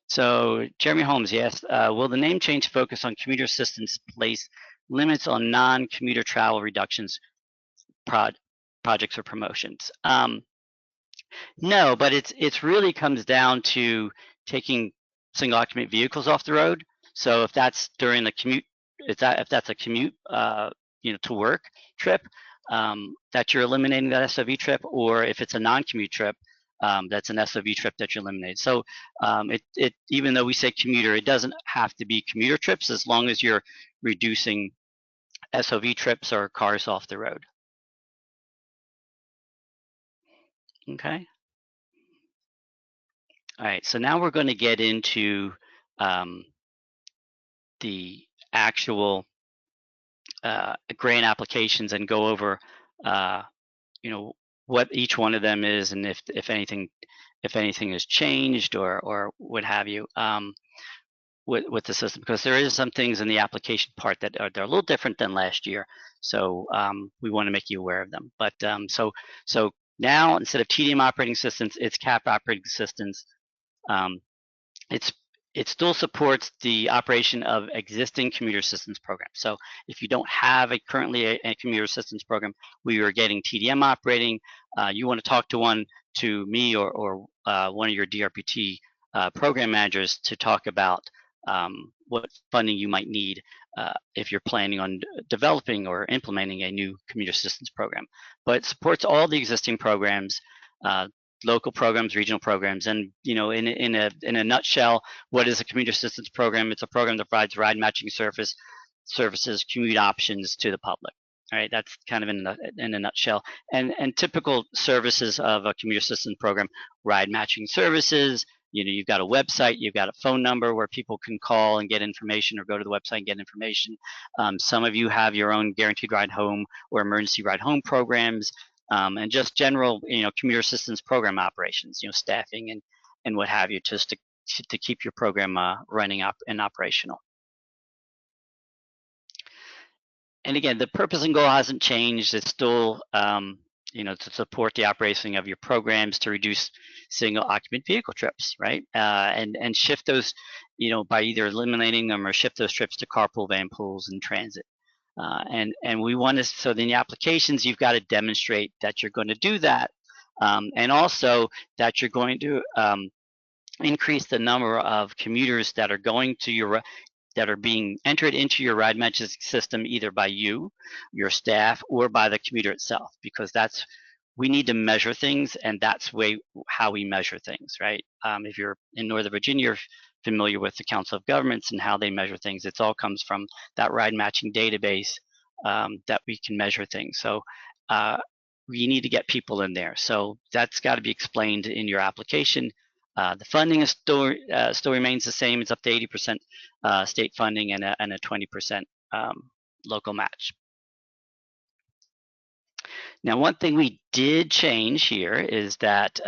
So Jeremy Holmes, yes. Will the name change focus on commuter assistance place limits on non-commuter travel reductions projects or promotions? No, but it's really comes down to taking single occupant vehicles off the road. So if that's during the commute, if that's a commute, you know, to work trip, that you're eliminating that SOV trip, or if it's a non-commute trip, that's an SOV trip that you're eliminating. So even though we say commuter, it doesn't have to be commuter trips as long as you're reducing SOV trips or cars off the road. Okay. All right, so now we're going to get into the actual grant applications and go over, you know, what each one of them is, and if anything has changed or what have you with the system, because there is some things in the application part that they're a little different than last year. So we want to make you aware of them. But so now instead of TDM operating systems, it's CAP operating systems. It still supports the operation of existing commuter assistance programs. So if you don't have currently a commuter assistance program where you're getting TDM operating, you want to talk to me or one of your DRPT program managers to talk about what funding you might need if you're planning on developing or implementing a new commuter assistance program. But it supports all the existing programs, local programs, regional programs, and you know, in a nutshell, what is a commuter assistance program? It's a program that provides ride matching services, commute options to the public. All right, that's kind of in a nutshell. And typical services of a commuter assistance program: ride matching services. You know, you've got a website, you've got a phone number where people can call and get information, or go to the website and get information. Some of you have your own guaranteed ride home or emergency ride home programs. And just general, you know, commuter assistance program operations, you know, staffing and what have you, just to keep your program running up and operational. And again, the purpose and goal hasn't changed. It's still, you know, to support the operation of your programs, to reduce single occupant vehicle trips, right? And shift those, you know, by either eliminating them or shift those trips to carpool, van pools, and transit. And we want to, so in the applications, you've got to demonstrate that you're going to do that, and also that you're going to increase the number of commuters that are going to that are being entered into your ride matching system, either by you, your staff, or by the commuter itself, because we need to measure things, and that's how we measure things, right? If you're in Northern Virginia, you're familiar with the Council of Governments and how they measure things. It all comes from that ride matching database that we can measure things. So we need to get people in there. So that's got to be explained in your application. The funding is still remains the same. It's up to 80% state funding and a 20% local match. Now, one thing we did change here is that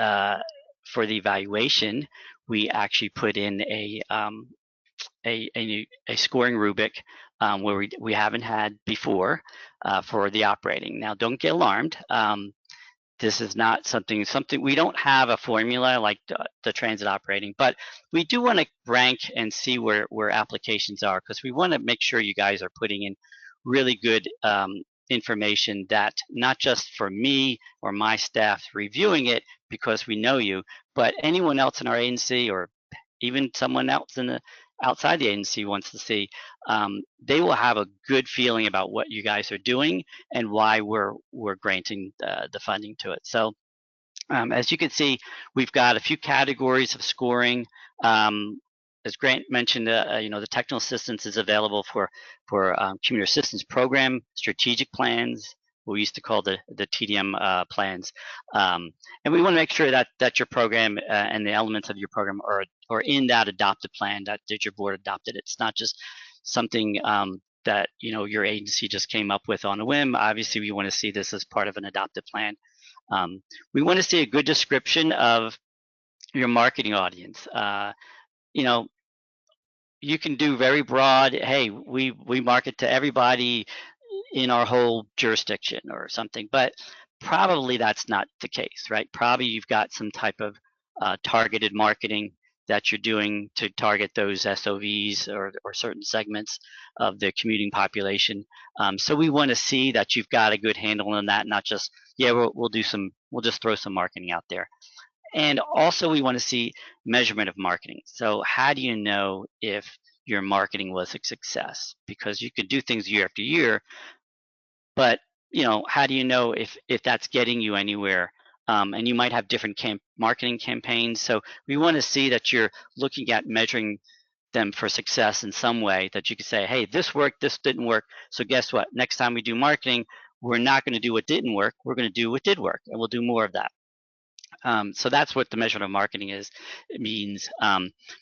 for the evaluation, we actually put in a scoring rubric where we haven't had before for the operating. Now, don't get alarmed. This is not something we don't have a formula like the transit operating, but we do want to rank and see where applications are, because we want to make sure you guys are putting in really good information, that not just for me or my staff reviewing it because we know you, but anyone else in our agency, or even someone else outside the agency wants to see, they will have a good feeling about what you guys are doing and why we're granting the funding to it. So as you can see, we've got a few categories of scoring. As Grant mentioned, the technical assistance is available for commuter assistance program, strategic plans, what we used to call the TDM plans, and we want to make sure that your program and the elements of your program are in that adopted plan that your board adopted. It's not just something that your agency just came up with on a whim. Obviously, we want to see this as part of an adopted plan. We want to see a good description of your marketing audience. You can do very broad, hey, we market to everybody in our whole jurisdiction or something, but probably that's not the case, right? Probably you've got some type of targeted marketing that you're doing to target those SOVs or certain segments of the commuting population. So we want to see that you've got a good handle on that, not just, yeah, we'll just throw some marketing out there. And also we want to see measurement of marketing. So how do you know if your marketing was a success? Because you could do things year after year, but how do you know if that's getting you anywhere? And you might have different marketing campaigns. So we want to see that you're looking at measuring them for success in some way, that you can say, hey, this worked, this didn't work. So guess what? Next time we do marketing, we're not going to do what didn't work. We're going to do what did work, and we'll do more of that. So that's what the measurement of marketing is. It means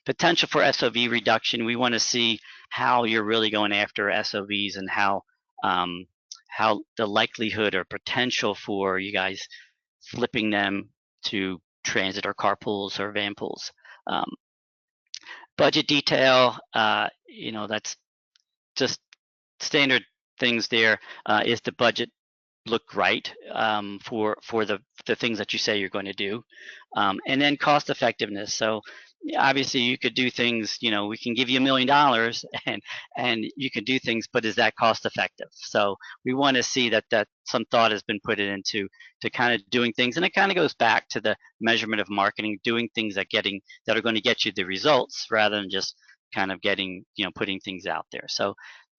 potential for SOV reduction. We want to see how you're really going after SOVs and how the likelihood or potential for you guys flipping them to transit or carpools or van pools. Budget detail, that's just standard things there. Is the budget look right for the things that you say you're going to do, and then cost effectiveness. So obviously you could do things, we can give you $1 million and you can do things, but is that cost effective? So we want to see that some thought has been put into kind of doing things, and it kind of goes back to the measurement of marketing, doing things that are going to get you the results rather than just kind of getting, putting things out there. So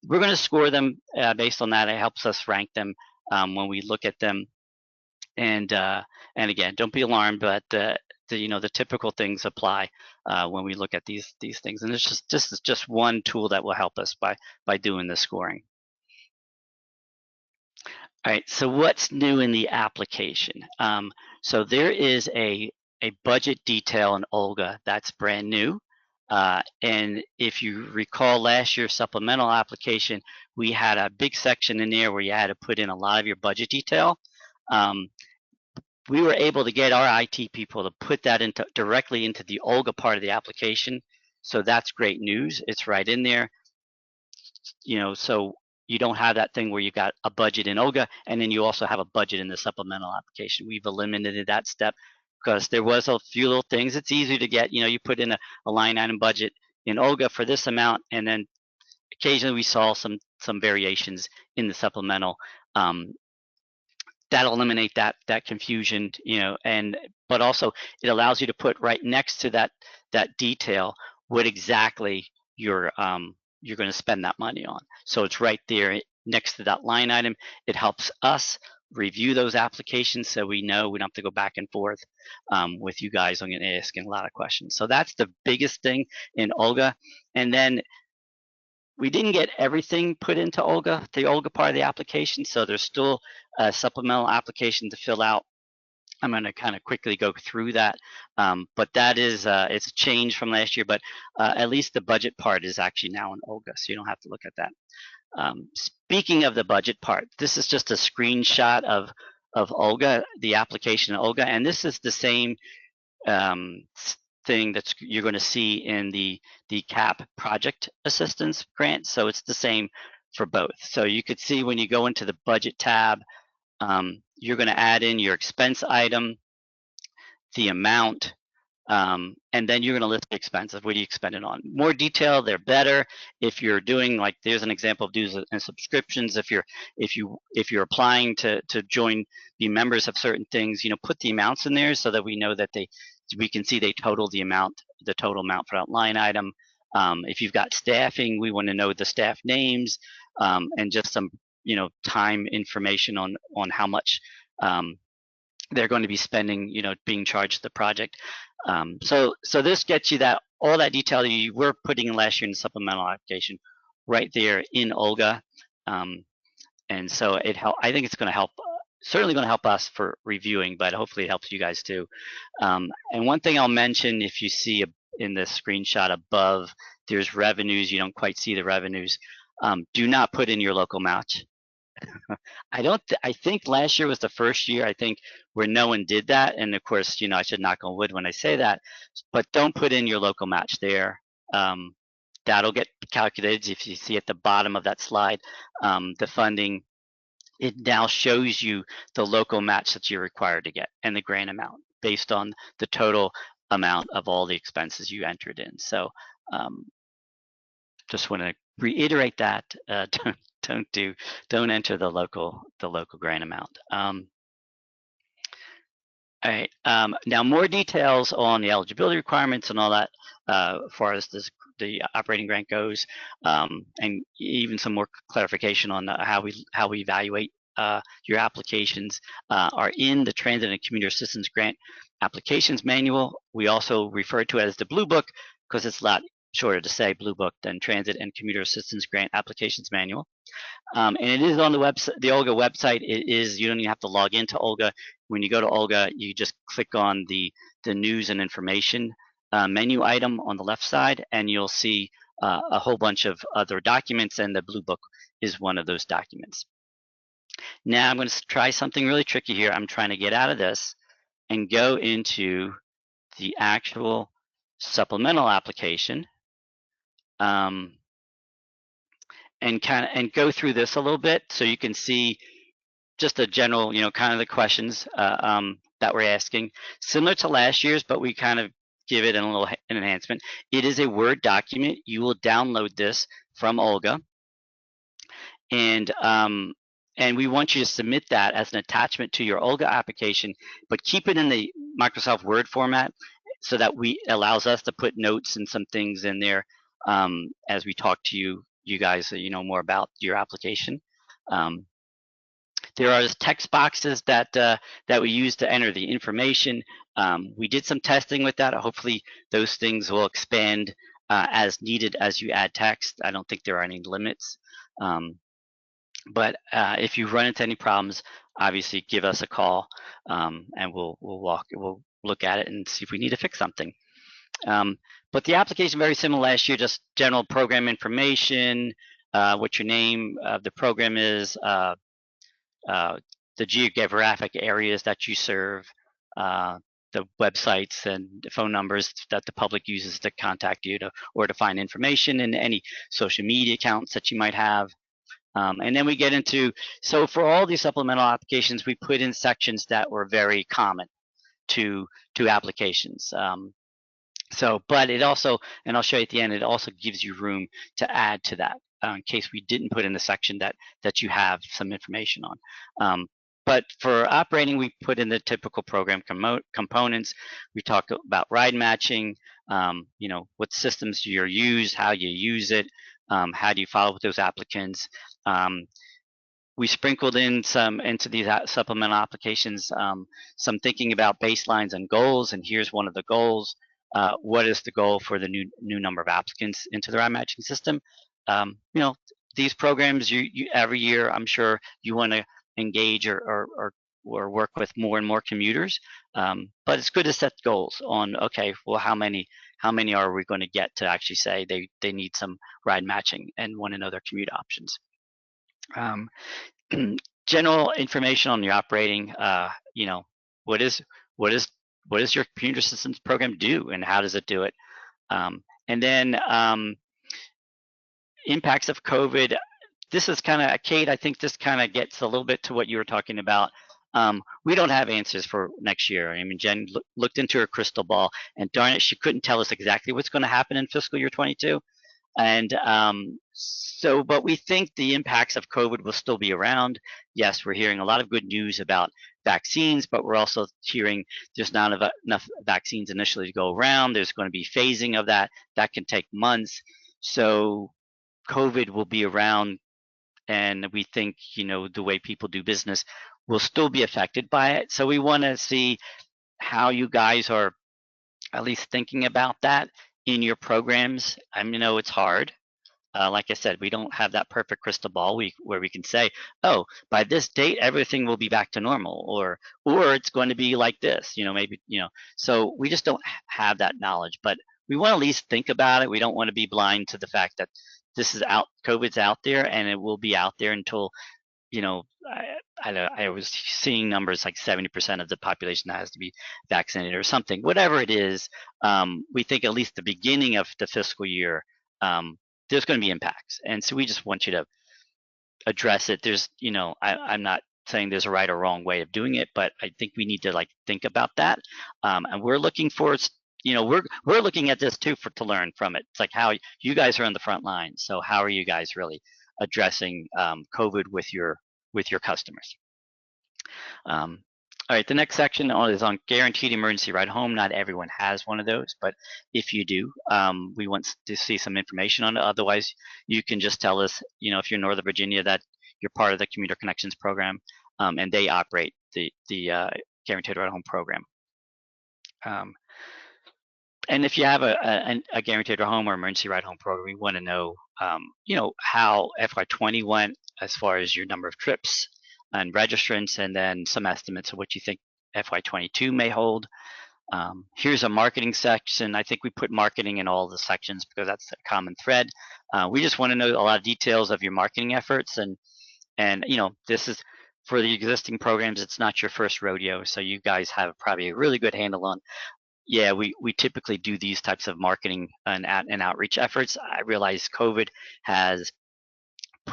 we're going to score them based on that. It helps us rank them when we look at them, and again, don't be alarmed, but the typical things apply when we look at these things, and this is just one tool that will help us by doing the scoring. All right, so what's new in the application? So there is a budget detail in Olga that's brand new. And if you recall last year's supplemental application, we had a big section in there where you had to put in a lot of your budget detail. We were able to get our IT people to put that directly into the Olga part of the application. So that's great news. It's right in there. So you don't have that thing where you got a budget in Olga and then you also have a budget in the supplemental application. We've eliminated that step because there was a few little things. It's easy to get, you put in a line item budget in Olga for this amount, and then occasionally we saw some variations in the supplemental. That'll eliminate that confusion, but also it allows you to put right next to that detail what exactly you're going to spend that money on. So it's right there next to that line item. It helps us review those applications so we know we don't have to go back and forth with you guys on asking a lot of questions. So that's the biggest thing in Olga. And then we didn't get everything put into Olga, the Olga part of the application, so there's still a supplemental application to fill out. I'm going to kind of quickly go through that, but that is it's changed from last year, but at least the budget part is actually now in Olga, so you don't have to look at that. Speaking of the budget part, this is just a screenshot of Olga, the application in Olga, and this is the same thing that you're going to see in the CAP project assistance grant. So it's the same for both. So you could see when you go into the budget tab, you're going to add in your expense item, the amount, and then you're going to list the expenses. What do you spend it on? More detail, they're better. If you're doing, like, there's an example of dues and subscriptions. If you're applying to join, be members of certain things, put the amounts in there so that we know that we can see they total the total amount for that line item. If you've got staffing, we want to know the staff names, and just some time information on how much they're going to be spending, being charged the project. So this gets you all that detail you were putting in last year in the supplemental application right there in Olga. And so I think it's going to help, certainly going to help us for reviewing, but hopefully it helps you guys too. And one thing I'll mention, if you see in the screenshot above, there's revenues. You don't quite see the revenues. Do not put in your local match. I think last year was the first year, I think, where no one did that. And of course, I should knock on wood when I say that, but don't put in your local match there. That'll get calculated. If you see at the bottom of that slide, the funding, it now shows you the local match that you're required to get and the grant amount based on the total amount of all the expenses you entered in. So just want to reiterate that. Don't enter the local grant amount. All right. Now more details on the eligibility requirements and all that, as far as the operating grant goes, and even some more clarification on how we evaluate your applications are in the Transit and Commuter Assistance Grant Applications Manual. We also refer to it as the Blue Book because it's a lot shorter to say Blue Book than Transit and Commuter Assistance Grant Applications Manual. And it is on the website, the Olga website. You don't even have to log into Olga. When you go to Olga, you just click on the news and information menu item on the left side, and you'll see a whole bunch of other documents, and the Blue Book is one of those documents. Now I'm going to try something really tricky here. I'm trying to get out of this and go into the actual supplemental application. And go through this a little bit so you can see just a general, kind of the questions that we're asking. Similar to last year's, but we kind of give it an enhancement. It is a Word document. You will download this from Olga. And we want you to submit that as an attachment to your Olga application, but keep it in the Microsoft Word format so that allows us to put notes and some things in there as we talk to you guys, more about your application. There are text boxes that we use to enter the information. We did some testing with that. Hopefully those things will expand as needed as you add text. I don't think there are any limits. But if you run into any problems, obviously give us a call, and we'll look at it and see if we need to fix something. But the application very similar last year, just general program information, what your name of the program is, the geographic areas that you serve, the websites and phone numbers that the public uses to contact you or to find information, and any social media accounts that you might have. And then we get into, so for all these supplemental applications, we put in sections that were very common to applications. But it also, and I'll show you at the end, it also gives you room to add to that in case we didn't put in the section that you have some information on. But for operating, we put in the typical program components. We talk about ride matching, what systems you use, how you use it, how do you follow with those applicants. We sprinkled in into these supplemental applications, some thinking about baselines and goals, and here's one of the goals. What is the goal for the new number of applicants into the ride matching system? These programs, you every year, I'm sure you want to engage or work with more and more commuters, but it's good to set goals on, okay, well, how many are we going to get to actually say they need some ride matching and want to know their commute options. General information on the operating, what is what does your commuter assistance program do, and how does it do it? And then impacts of COVID. This is kind of, Kate, I think this kind of gets a little bit to what you were talking about. We don't have answers for next year. I mean, Jen looked into her crystal ball, and darn it, she couldn't tell us exactly what's going to happen in fiscal year 22. And so, but we think the impacts of COVID will still be around. Yes, we're hearing a lot of good news about vaccines, but we're also hearing there's not enough vaccines initially to go around. There's going to be phasing of that. That can take months. So COVID will be around, and we think, you know, the way people do business will still be affected by it. So we want to see how you guys are at least thinking about that in your programs. I mean, it's hard. Like I said, we don't have that perfect crystal ball where we can say, oh, by this date, everything will be back to normal, or it's going to be like this, maybe, so we just don't have that knowledge, but we want to at least think about it. We don't want to be blind to the fact that this is COVID's out there, and it will be out there until, I was seeing numbers like 70% of the population that has to be vaccinated or something. Whatever it is, we think at least the beginning of the fiscal year, there's going to be impacts. And so we just want you to address it. There's, I'm not saying there's a right or wrong way of doing it, but I think we need to think about that. And we're looking for, we're looking at this too to learn from it. It's like how you guys are on the front line. So how are you guys really addressing COVID with your customers? All right, the next section is on guaranteed emergency ride home. Not everyone has one of those, but if you do, we want to see some information on it. Otherwise, you can just tell us, if you're in Northern Virginia, that you're part of the Commuter Connections program, and they operate the guaranteed ride home program. And if you have a guaranteed ride home or emergency ride home program, we want to know, how FY20 went as far as your number of trips and registrants, and then some estimates of what you think FY22 may hold. Here's a marketing section. I think we put marketing in all the sections because that's a common thread. We just want to know a lot of details of your marketing efforts, and this is for the existing programs. It's not your first rodeo, so you guys have probably a really good handle on. Yeah, we typically do these types of marketing and outreach efforts. I realize COVID has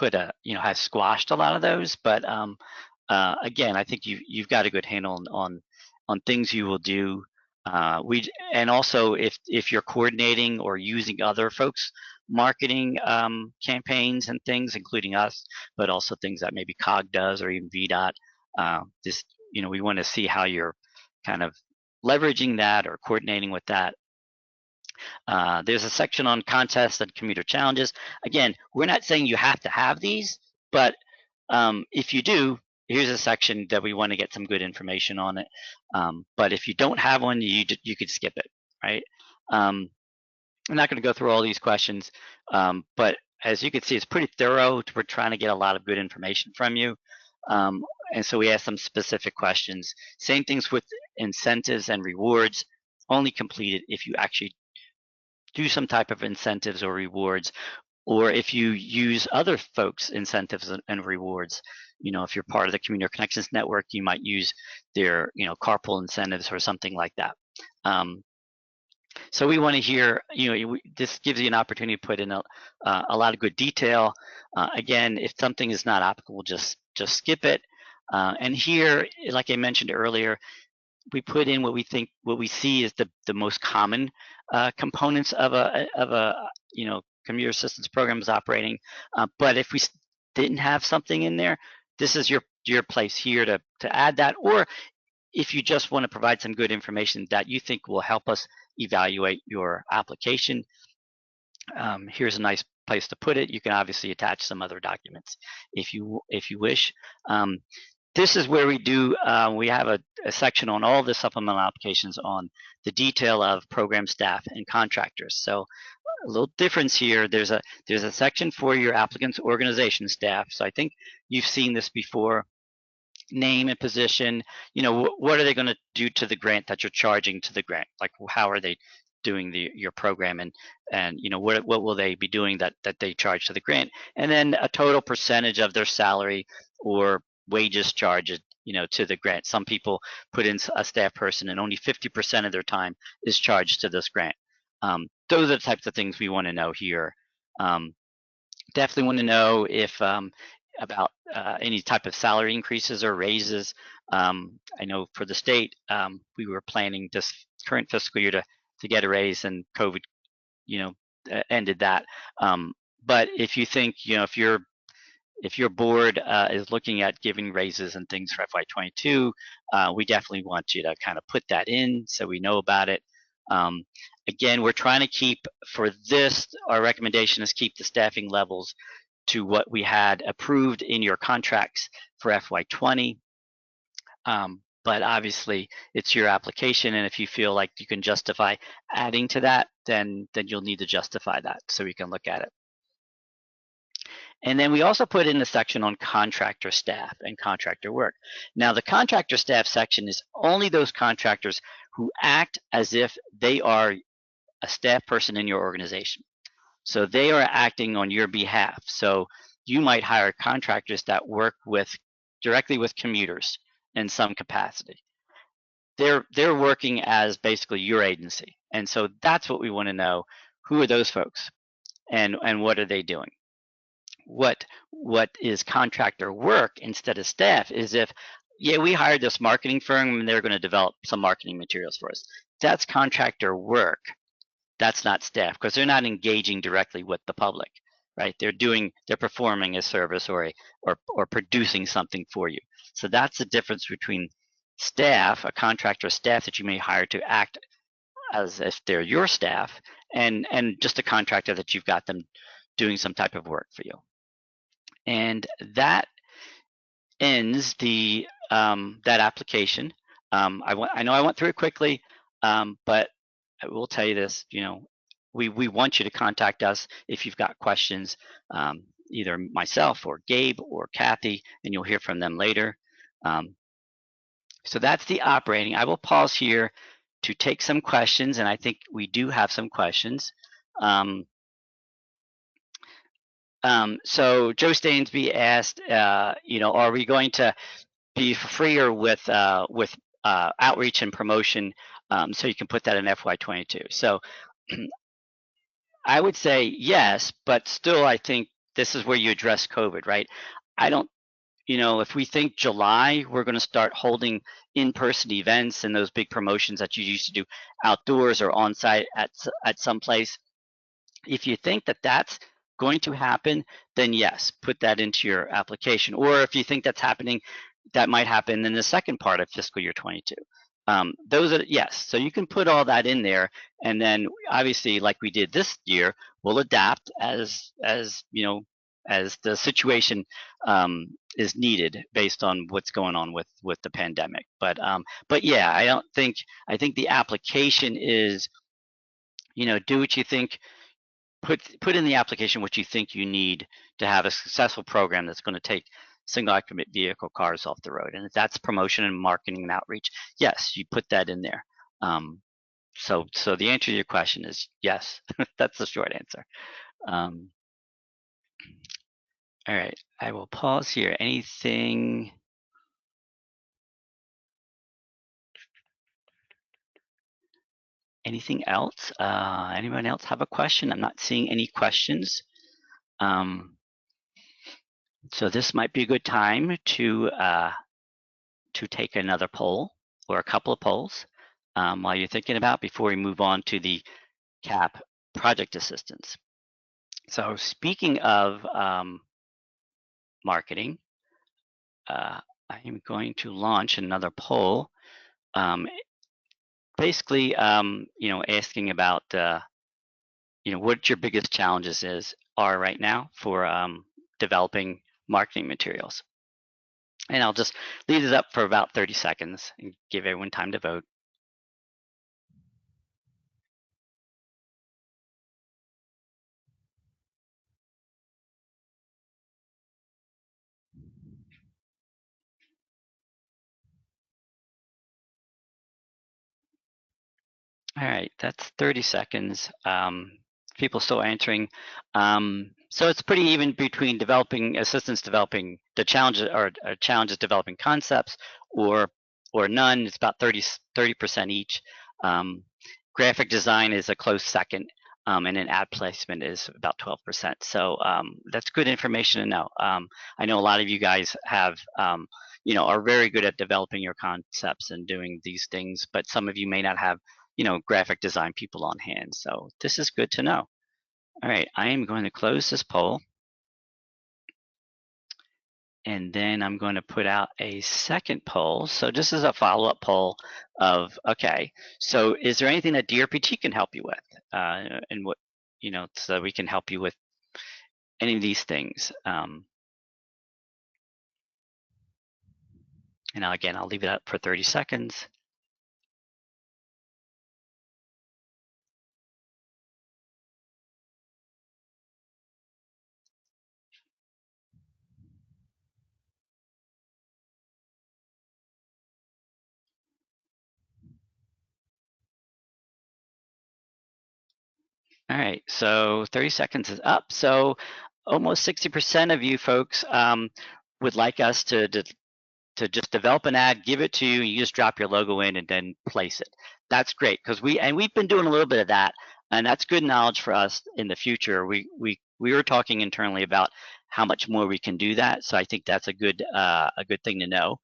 has squashed a lot of those, but again, I think you've got a good handle on things you will do. And also if you're coordinating or using other folks' marketing campaigns and things, including us, but also things that maybe COG does or even VDOT, we want to see how you're kind of leveraging that or coordinating with that. There's a section on contests and commuter challenges. Again, we're not saying you have to have these, but if you do, here's a section that we want to get some good information on it. But if you don't have one, you could skip it, right? I'm not going to go through all these questions, but as you can see, it's pretty thorough. We're trying to get a lot of good information from you. And so we ask some specific questions. Same things with incentives and rewards, only completed if you actually do some type of incentives or rewards, or if you use other folks' incentives and rewards. If you're part of the Commuter Connections Network, you might use their, carpool incentives or something like that. So we want to hear, this gives you an opportunity to put in a lot of good detail. Again, if something is not applicable, just skip it. And here, like I mentioned earlier, we put in what we see is the most common components of a commuter assistance program is operating. But if we didn't have something in there, this is your place here to add that. Or if you just want to provide some good information that you think will help us evaluate your application, here's a nice place to put it. You can obviously attach some other documents if you wish. This is where we do, we have a section on all the supplemental applications on the detail of program staff and contractors. So a little difference here. There's a section for your applicant's organization staff. So I think you've seen this before. Name and position. What are they going to do to the grant that you're charging to the grant? Like, how are they doing your program, and what will they be doing that they charge to the grant? And then a total percentage of their salary or wages charged, to the grant. Some people put in a staff person and only 50% of their time is charged to this grant. Those are the types of things we want to know here. Definitely want to know if about any type of salary increases or raises. I know for the state, we were planning this current fiscal year to get a raise, and COVID, ended that. But if you think, if your board is looking at giving raises and things for FY22, we definitely want you to kind of put that in so we know about it. Again, we're trying to keep, for this, our recommendation is keep the staffing levels to what we had approved in your contracts for FY20. But obviously, it's your application, and if you feel like you can justify adding to that, then you'll need to justify that so we can look at it. And then we also put in a section on contractor staff and contractor work. Now, the contractor staff section is only those contractors who act as if they are a staff person in your organization. So they are acting on your behalf. So you might hire contractors that work directly with commuters in some capacity. They're working as basically your agency. And so that's what we want to know. Who are those folks? And what are they doing? What is contractor work instead of staff is if, we hired this marketing firm and they're going to develop some marketing materials for us. That's contractor work. That's not staff, because they're not engaging directly with the public, right? They're performing a service or producing something for you. So that's the difference between staff, a contractor staff that you may hire to act as if they're your staff, and just a contractor that you've got them doing some type of work for you. And that ends the that application. I know I went through it quickly, but I will tell you this, we want you to contact us if you've got questions, either myself or Gabe or Kathy, and you'll hear from them later. So that's the operating. I will pause here to take some questions, and I think we do have some questions. So Joe Stainsby asked, are we going to be freer with outreach and promotion, so you can put that in FY22? So I would say yes, but still I think this is where you address COVID, right? I don't, if we think July, we're going to start holding in-person events and those big promotions that you used to do outdoors or on-site at some place. If you think that that's going to happen, then yes, put that into your application. Or if you think that's happening, that might happen in the second part of fiscal year 22. Those are, yes, so you can put all that in there, and then obviously, like we did this year, we'll adapt as the situation is needed based on what's going on with the pandemic. But yeah, I think the application is, do what you think. Put in the application what you think you need to have a successful program that's going to take single occupant vehicle cars off the road. And if that's promotion and marketing and outreach, yes, you put that in there. So the answer to your question is yes. That's the short answer. All right, I will pause here. Anything? Anything else? Anyone else have a question? I'm not seeing any questions. So this might be a good time to take another poll or a couple of polls while you're thinking about before we move on to the CAP project assistance. So speaking of marketing, I am going to launch another poll. Basically, asking about, what your biggest challenges are right now for developing marketing materials. And I'll just leave this up for about 30 seconds and give everyone time to vote. All right, that's 30 seconds. People still answering. So it's pretty even between developing assistance, developing the challenges, or challenges developing concepts, or none. It's about 30% each. Graphic design is a close second, and then ad placement is about 12%. So that's good information to know. I know a lot of you guys have, are very good at developing your concepts and doing these things, but some of you may not have, graphic design people on hand. So this is good to know. All right, I am going to close this poll. And then I'm going to put out a second poll. So this is a follow-up poll of, okay, so is there anything that DRPT can help you with? And what, so we can help you with any of these things. And again, I'll leave it up for 30 seconds. All right, so 30 seconds is up. So almost 60% of you folks would like us to just develop an ad, give it to you, you just drop your logo in and then place it. That's great, because we've been doing a little bit of that, and that's good knowledge for us in the future. We were talking internally about how much more we can do that, so I think that's a good thing to know.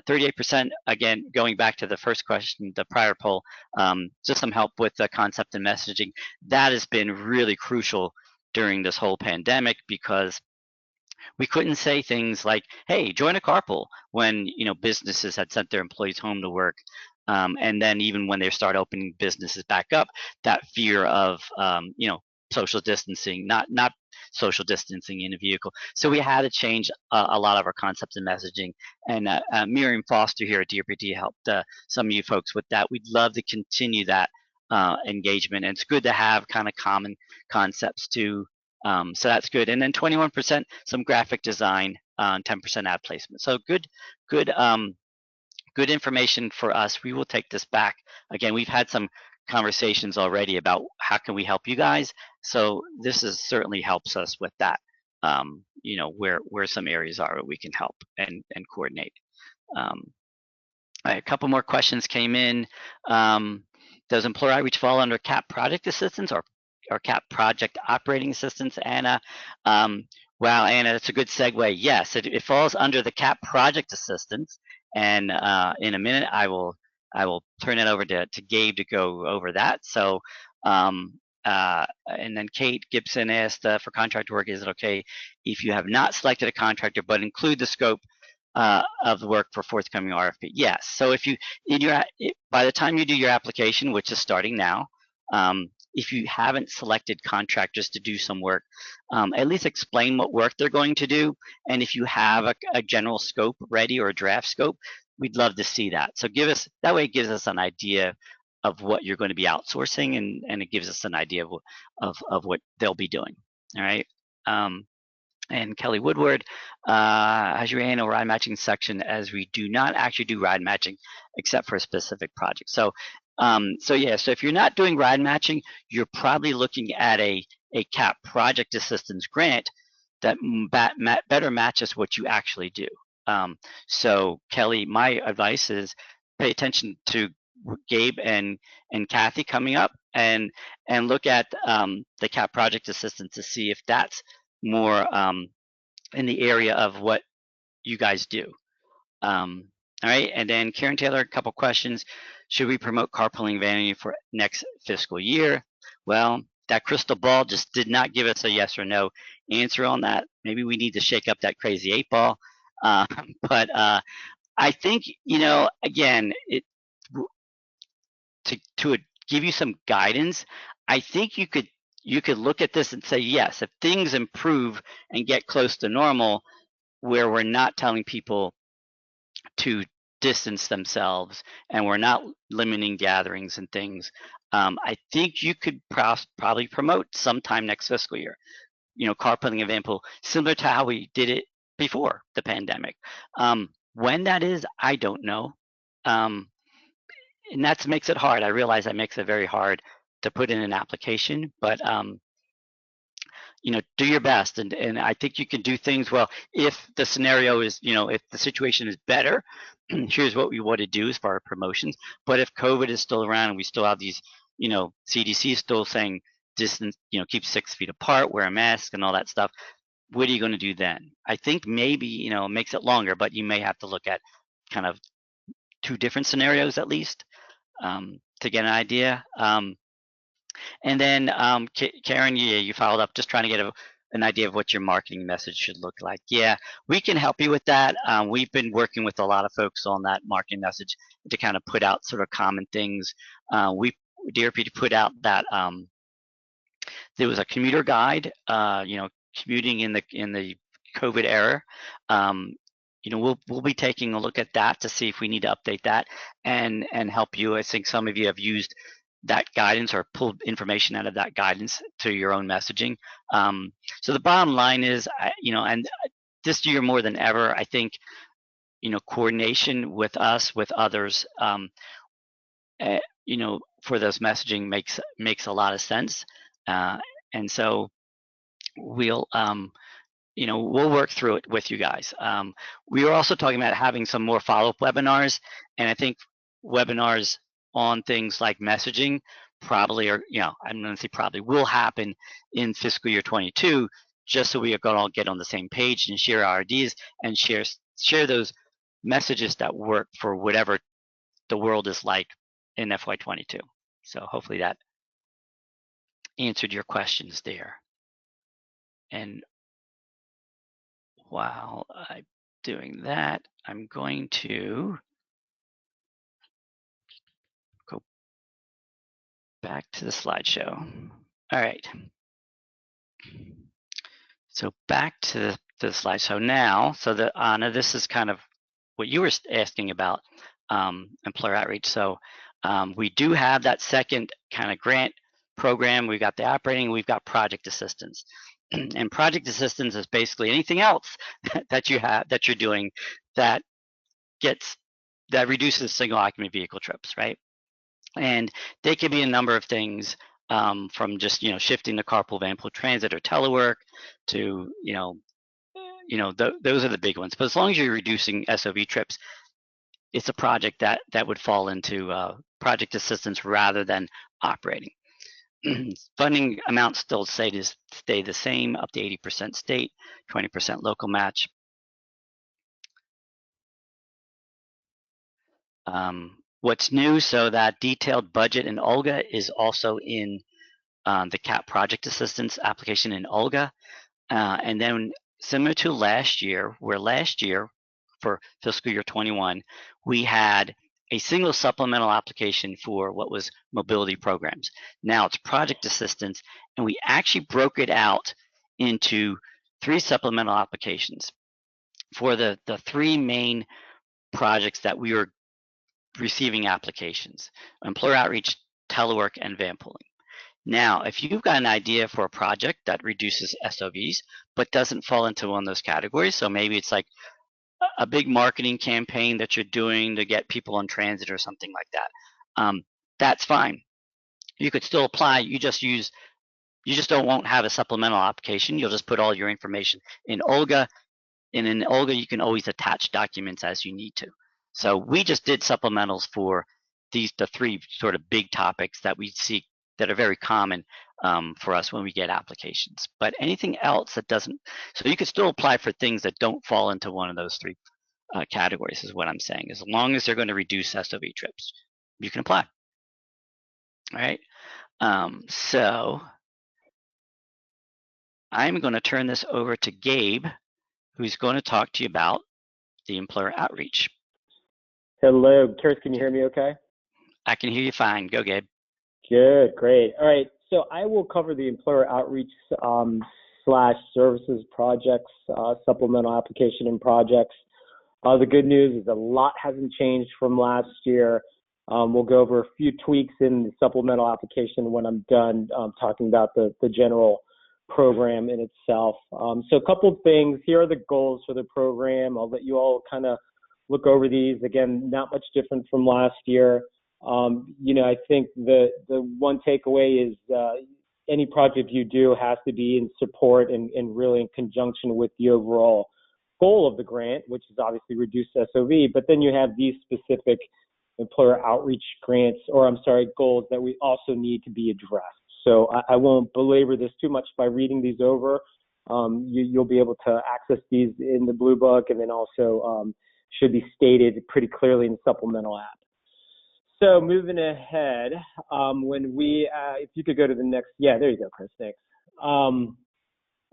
38%, again, going back to the first question, the prior poll, just some help with the concept and messaging. That has been really crucial during this whole pandemic, because we couldn't say things like, hey, join a carpool, when businesses had sent their employees home to work. And then even when they start opening businesses back up, that fear of social distancing, not social distancing in a vehicle. So we had to change a lot of our concepts and messaging. And Miriam Foster here at DRPT helped some of you folks with that. We'd love to continue that engagement. And it's good to have kind of common concepts too. So that's good. And then 21% some graphic design, 10% ad placement. So good information for us. We will take this back. Again, we've had some conversations already about how can we help you guys. So this certainly helps us with that. Where some areas are where we can help and coordinate. All right, a couple more questions came in. Does employer outreach fall under CAP project assistance or CAP project operating assistance, Anna? Wow, Anna, that's a good segue. Yes, it falls under the CAP project assistance, and in a minute I will turn it over to Gabe to go over that. So, and then Kate Gibson asked, for contract work, is it okay if you have not selected a contractor but include the scope of the work for forthcoming RFP? Yes. So if you by the time you do your application, which is starting now, if you haven't selected contractors to do some work, at least explain what work they're going to do. And if you have a general scope ready or a draft scope, we'd love to see that. So that way it gives us an idea of what you're going to be outsourcing, and it gives us an idea of what they'll be doing. All right. And Kelly Woodward, has your annual ride matching section, as we do not actually do ride matching except for a specific project. So so if you're not doing ride matching, you're probably looking at a CAP project assistance grant that better matches what you actually do. So Kelly, my advice is pay attention to Gabe and Kathy coming up, and look at the CAP project assistance to see if that's more in the area of what you guys do. All right, and then Karen Taylor, a couple questions. Should we promote carpooling vanity for next fiscal year? Well, that crystal ball just did not give us a yes or no answer on that. Maybe we need to shake up that crazy 8-ball. But I think, again, to give you some guidance, I think you could look at this and say, yes, if things improve and get close to normal, where we're not telling people to distance themselves and we're not limiting gatherings and things, I think you could probably promote sometime next fiscal year, carpooling example, similar to how we did it before the pandemic. When that is, I don't know. And that makes it hard. I realize that makes it very hard to put in an application, but do your best. And I think you can do things well. If the scenario is, if the situation is better, here's what we want to do as far as promotions. But if COVID is still around and we still have these, CDC still saying distance, keep 6 feet apart, wear a mask and all that stuff, what are you going to do then? I think maybe, it makes it longer, but you may have to look at kind of 2 different scenarios at least to get an idea. And then Karen, you followed up just trying to get an idea of what your marketing message should look like. Yeah, we can help you with that. We've been working with a lot of folks on that marketing message to kind of put out sort of common things. DRPT put out that there was a commuter guide, commuting in the COVID era. We'll be taking a look at that to see if we need to update that and help you. I think some of you have used that guidance or pulled information out of that guidance to your own messaging. So the bottom line is, and this year more than ever, I think, coordination with us, with others, for those messaging makes a lot of sense. And so we'll work through it with you guys. We were also talking about having some more follow-up webinars, and I think webinars on things like messaging probably, I'm going to say probably, will happen in fiscal year 22, just so we are going to all get on the same page and share our ideas and share those messages that work for whatever the world is like in FY22. So hopefully that answered your questions there. And while I'm doing that, I'm going to go back to the slideshow. All right. So back to the slideshow now. So Anna, this is kind of what you were asking about, employer outreach. So we do have that second kind of grant program. We've got the operating, we've got project assistance. And project assistance is basically anything else that you're doing that reduces single occupant vehicle trips, right? And they can be a number of things, from just shifting the carpool vanpool transit or telework to those are the big ones. But as long as you're reducing SOV trips, it's a project that would fall into project assistance rather than operating. Funding amounts still stay the same, up to 80% state, 20% local match. What's new, so that detailed budget in Olga is also in the CAP project assistance application in Olga. And then similar to last year, where last year for fiscal year 21, we had a single supplemental application for what was mobility programs. Now it's project assistance, and we actually broke it out into 3 supplemental applications for the 3 main projects that we were receiving applications: employer outreach, telework, and van pooling. Now, if you've got an idea for a project that reduces SOVs but doesn't fall into one of those categories, so maybe it's like a big marketing campaign that you're doing to get people on transit or something like that, that's fine. You could still apply. You just won't have a supplemental application. You'll just put all your information in Olga, and in Olga you can always attach documents as you need to. So we just did supplementals for the 3 sort of big topics that we see that are very common for us when we get applications. But anything else that doesn't, so you could still apply for things that don't fall into one of those 3 categories is what I'm saying. As long as they're going to reduce SOV trips, you can apply. All right. So I'm going to turn this over to Gabe, who's going to talk to you about the employer outreach. Hello, Karis, can you hear me okay? I can hear you fine. Go, Gabe. Good, great. All right, so I will cover the employer outreach / services projects, supplemental application and projects. The good news is a lot hasn't changed from last year. We'll go over a few tweaks in the supplemental application when I'm done talking about the general program in itself. So a couple of things. Here are the goals for the program. I'll let you all kind of look over these. Again, not much different from last year. I think the one takeaway is any project you do has to be in support and really in conjunction with the overall goal of the grant, which is obviously reduced SOV, but then you have these specific employer outreach grants, or I'm sorry, goals that we also need to be addressed. So I won't belabor this too much by reading these over. You'll be able to access these in the Blue Book, and then also should be stated pretty clearly in the supplemental app. So moving ahead, when we, if you could go to the next, yeah, there you go, Chris, thanks.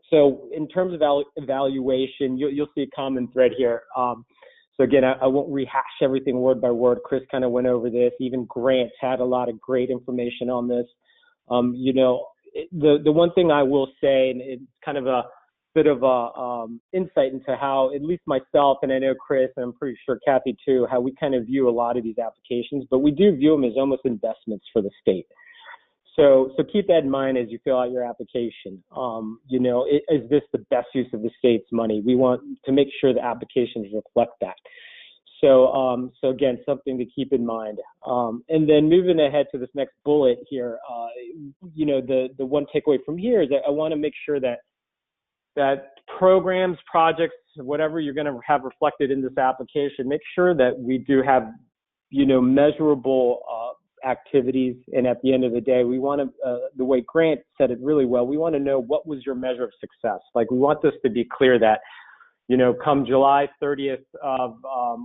So in terms of evaluation, you'll see a common thread here. So again, I won't rehash everything word by word. Chris kind of went over this. Even Grant had a lot of great information on this. You know, the one thing I will say, and it's kind of a bit of a insight into how at least myself, and I know Chris, and I'm pretty sure Kathy too, how we kind of view a lot of these applications, but we do view them as almost investments for the state. So keep that in mind as you fill out your application. You know, is this the best use of the state's money? We want to make sure the applications reflect that. So, so again, something to keep in mind. And then moving ahead to this next bullet here, you know, the one takeaway from here is that I want to make sure that programs, projects, whatever you're going to have reflected in this application, make sure that we do have, you know, measurable activities. And at the end of the day, we want to, the way Grant said it really well, we want to know what was your measure of success. Like, we want this to be clear that, you know, come July 30th of,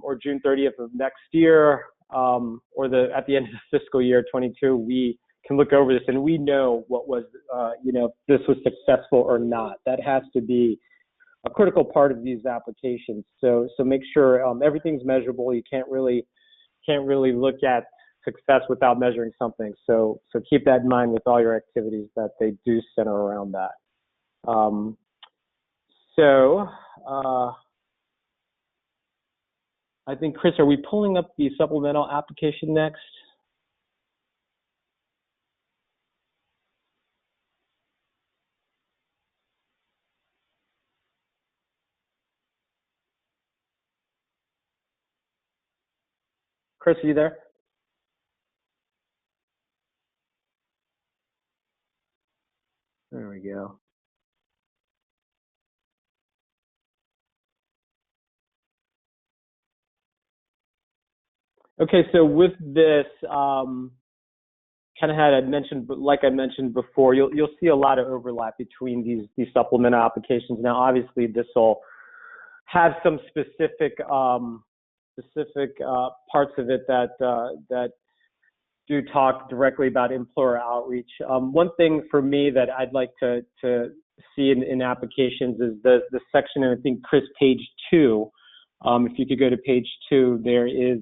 or June 30th of next year, or at the end of the fiscal year 22, we can look over this and we know what was, you know, if this was successful or not. That has to be a critical part of these applications. So make sure everything's measurable. You can't really look at success without measuring something. So keep that in mind with all your activities, that they do center around that. I think, Chris, are we pulling up the supplemental application next? Chris, are you there? There we go. Okay, so with this, kind of had I mentioned, like I mentioned before, you'll see a lot of overlap between these supplemental applications. Now, obviously, this will have some specific parts of it that do talk directly about employer outreach. One thing for me that I'd like to see in applications is the section, and I think, Chris, page 2. If you could go to page 2, there is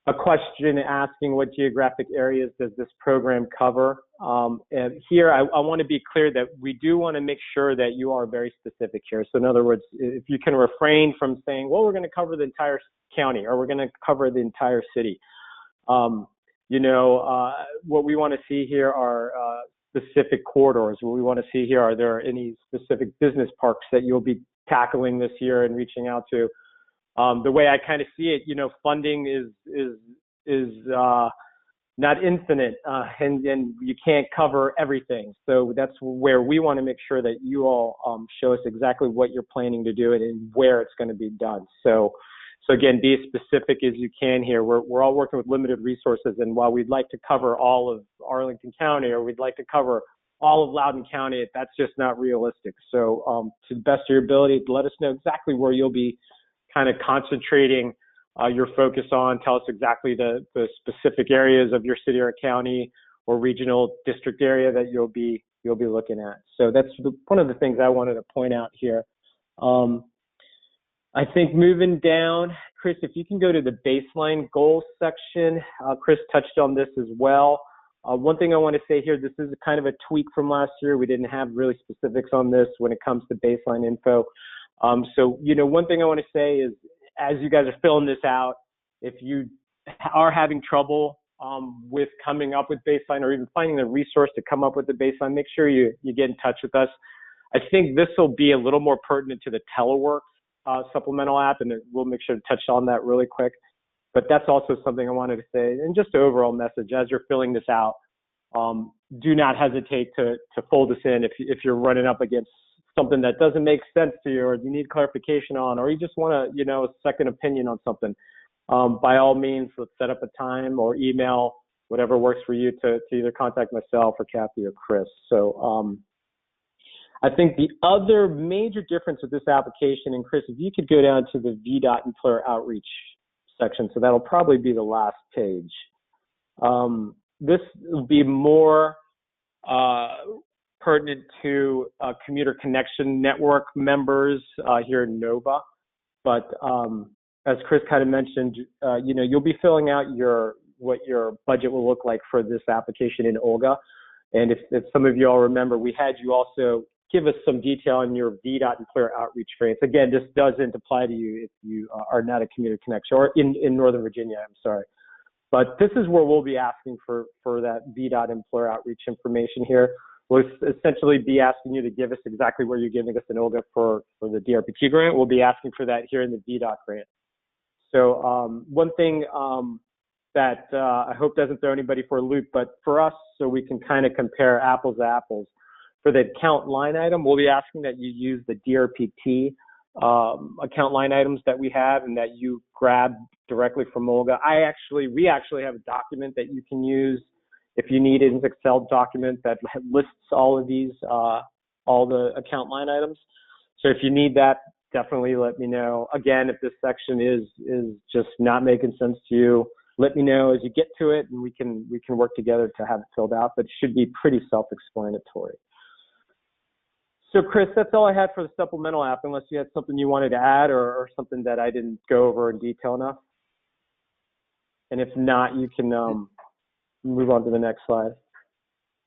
a question asking what geographic areas does this program cover. And here I want to be clear that we do want to make sure that you are very specific here. So in other words, if you can refrain from saying, well, we're going to cover the entire county, or we're going to cover the entire city. You know, what we want to see here are specific corridors. What we want to see here, are there any specific business parks that you'll be tackling this year and reaching out to? The way I kind of see it, you know, funding is not infinite, and you can't cover everything. So that's where we want to make sure that you all show us exactly what you're planning to do and where it's going to be done. So again, be as specific as you can here. We're all working with limited resources, and while we'd like to cover all of Arlington County, or we'd like to cover all of Loudoun County, that's just not realistic. So to the best of your ability, let us know exactly where you'll be kind of concentrating your focus on. Tell us exactly the specific areas of your city or county or regional district area that you'll be looking at. So that's one of the things I wanted to point out here. I think moving down, Chris, if you can go to the baseline goals section. Chris touched on this as well. One thing I want to say here, this is kind of a tweak from last year. We didn't have really specifics on this when it comes to baseline info. So, you know, one thing I want to say is, as you guys are filling this out, if you are having trouble with coming up with baseline, or even finding the resource to come up with the baseline, make sure you get in touch with us. I think this will be a little more pertinent to the Teleworks supplemental app, and we'll make sure to touch on that really quick. But that's also something I wanted to say. And just an overall message, as you're filling this out, do not hesitate to fold us in if you're running up against something that doesn't make sense to you, or you need clarification on, or you just want to, a second opinion on something. By all means, let's set up a time or email, whatever works for you, to either contact myself or Kathy or Chris. So I think the other major difference with this application, and Chris, if you could go down to the VDOT Employer Outreach section, so that'll probably be the last page. This will be more pertinent to Commuter Connection Network members here in Nova. But as Chris kind of mentioned, you'll be filling out what your budget will look like for this application in Olga. And if some of you all remember, we had you also give us some detail on your VDOT Employer Outreach rates. Again, this doesn't apply to you if you are not a Commuter Connection, or in Northern Virginia, I'm sorry. But this is where we'll be asking for that VDOT Employer Outreach information here. We'll essentially be asking you to give us exactly where you're giving us in Olga for the DRPT grant. We'll be asking for that here in the VDOT grant. So one thing that I hope doesn't throw anybody for a loop, but for us, so we can kind of compare apples to apples, for the account line item, we'll be asking that you use the DRPT account line items that we have and that you grab directly from Olga. We actually have a document that you can use if you need it. It's an Excel document that lists all of these, all the account line items. So if you need that, definitely let me know. Again, if this section is just not making sense to you, let me know as you get to it, and we can work together to have it filled out, but it should be pretty self-explanatory. So Chris, that's all I had for the supplemental app, unless you had something you wanted to add or something that I didn't go over in detail enough. And if not, you can move on to the next slide.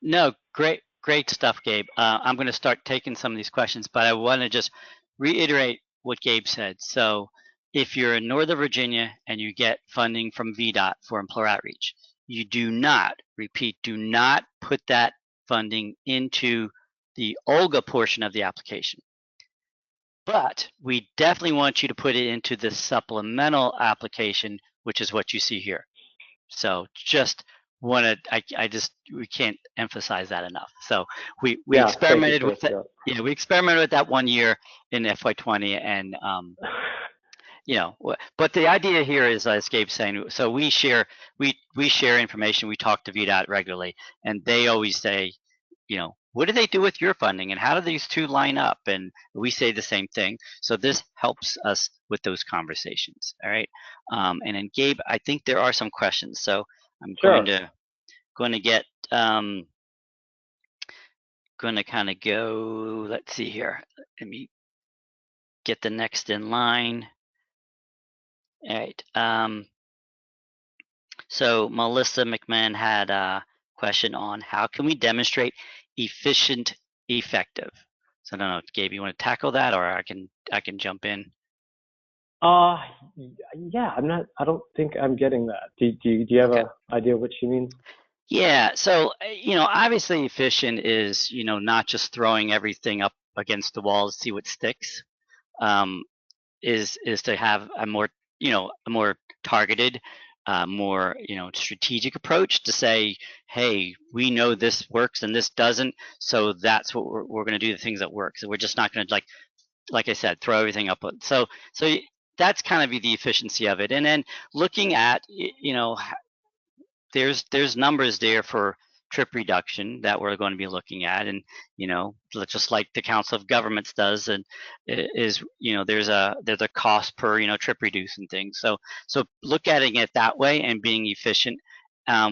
No, great stuff, Gabe. I'm going to start taking some of these questions, but I want to just reiterate what Gabe said. So if you're in Northern Virginia and you get funding from VDOT for employer outreach, you do not put that funding into the Olga portion of the application. But we definitely want you to put it into the supplemental application, which is what you see here. So just wanted, we can't emphasize that enough. So we experimented with that. Yeah, we experimented with that 1 year in FY20, and but the idea here is, as Gabe's saying, so we share information. We talk to VDOT regularly, and they always say, what do they do with your funding, and how do these two line up? And we say the same thing. So this helps us with those conversations. All right. And then Gabe, I think there are some questions. So I'm going to get going to kind of go. Let's see here. Let me get the next in line. All right. So Melissa McMahon had a question on how can we demonstrate efficient, effective. So I don't know if Gabe, you want to tackle that, or I can jump in. Yeah, I don't think I'm getting that. Do you have an idea what she means? Yeah. So obviously efficient is not just throwing everything up against the wall to see what sticks. Is to have a more targeted, more strategic approach to say, hey, we know this works and this doesn't, so that's what we're going to do, the things that work. So we're just not going to, like I said, throw everything up. So that's kind of the efficiency of it. And then looking at there's numbers there for trip reduction that we're going to be looking at, and just like the Council of Governments does, and there's a cost per trip reduce and things. So looking at it that way and being efficient,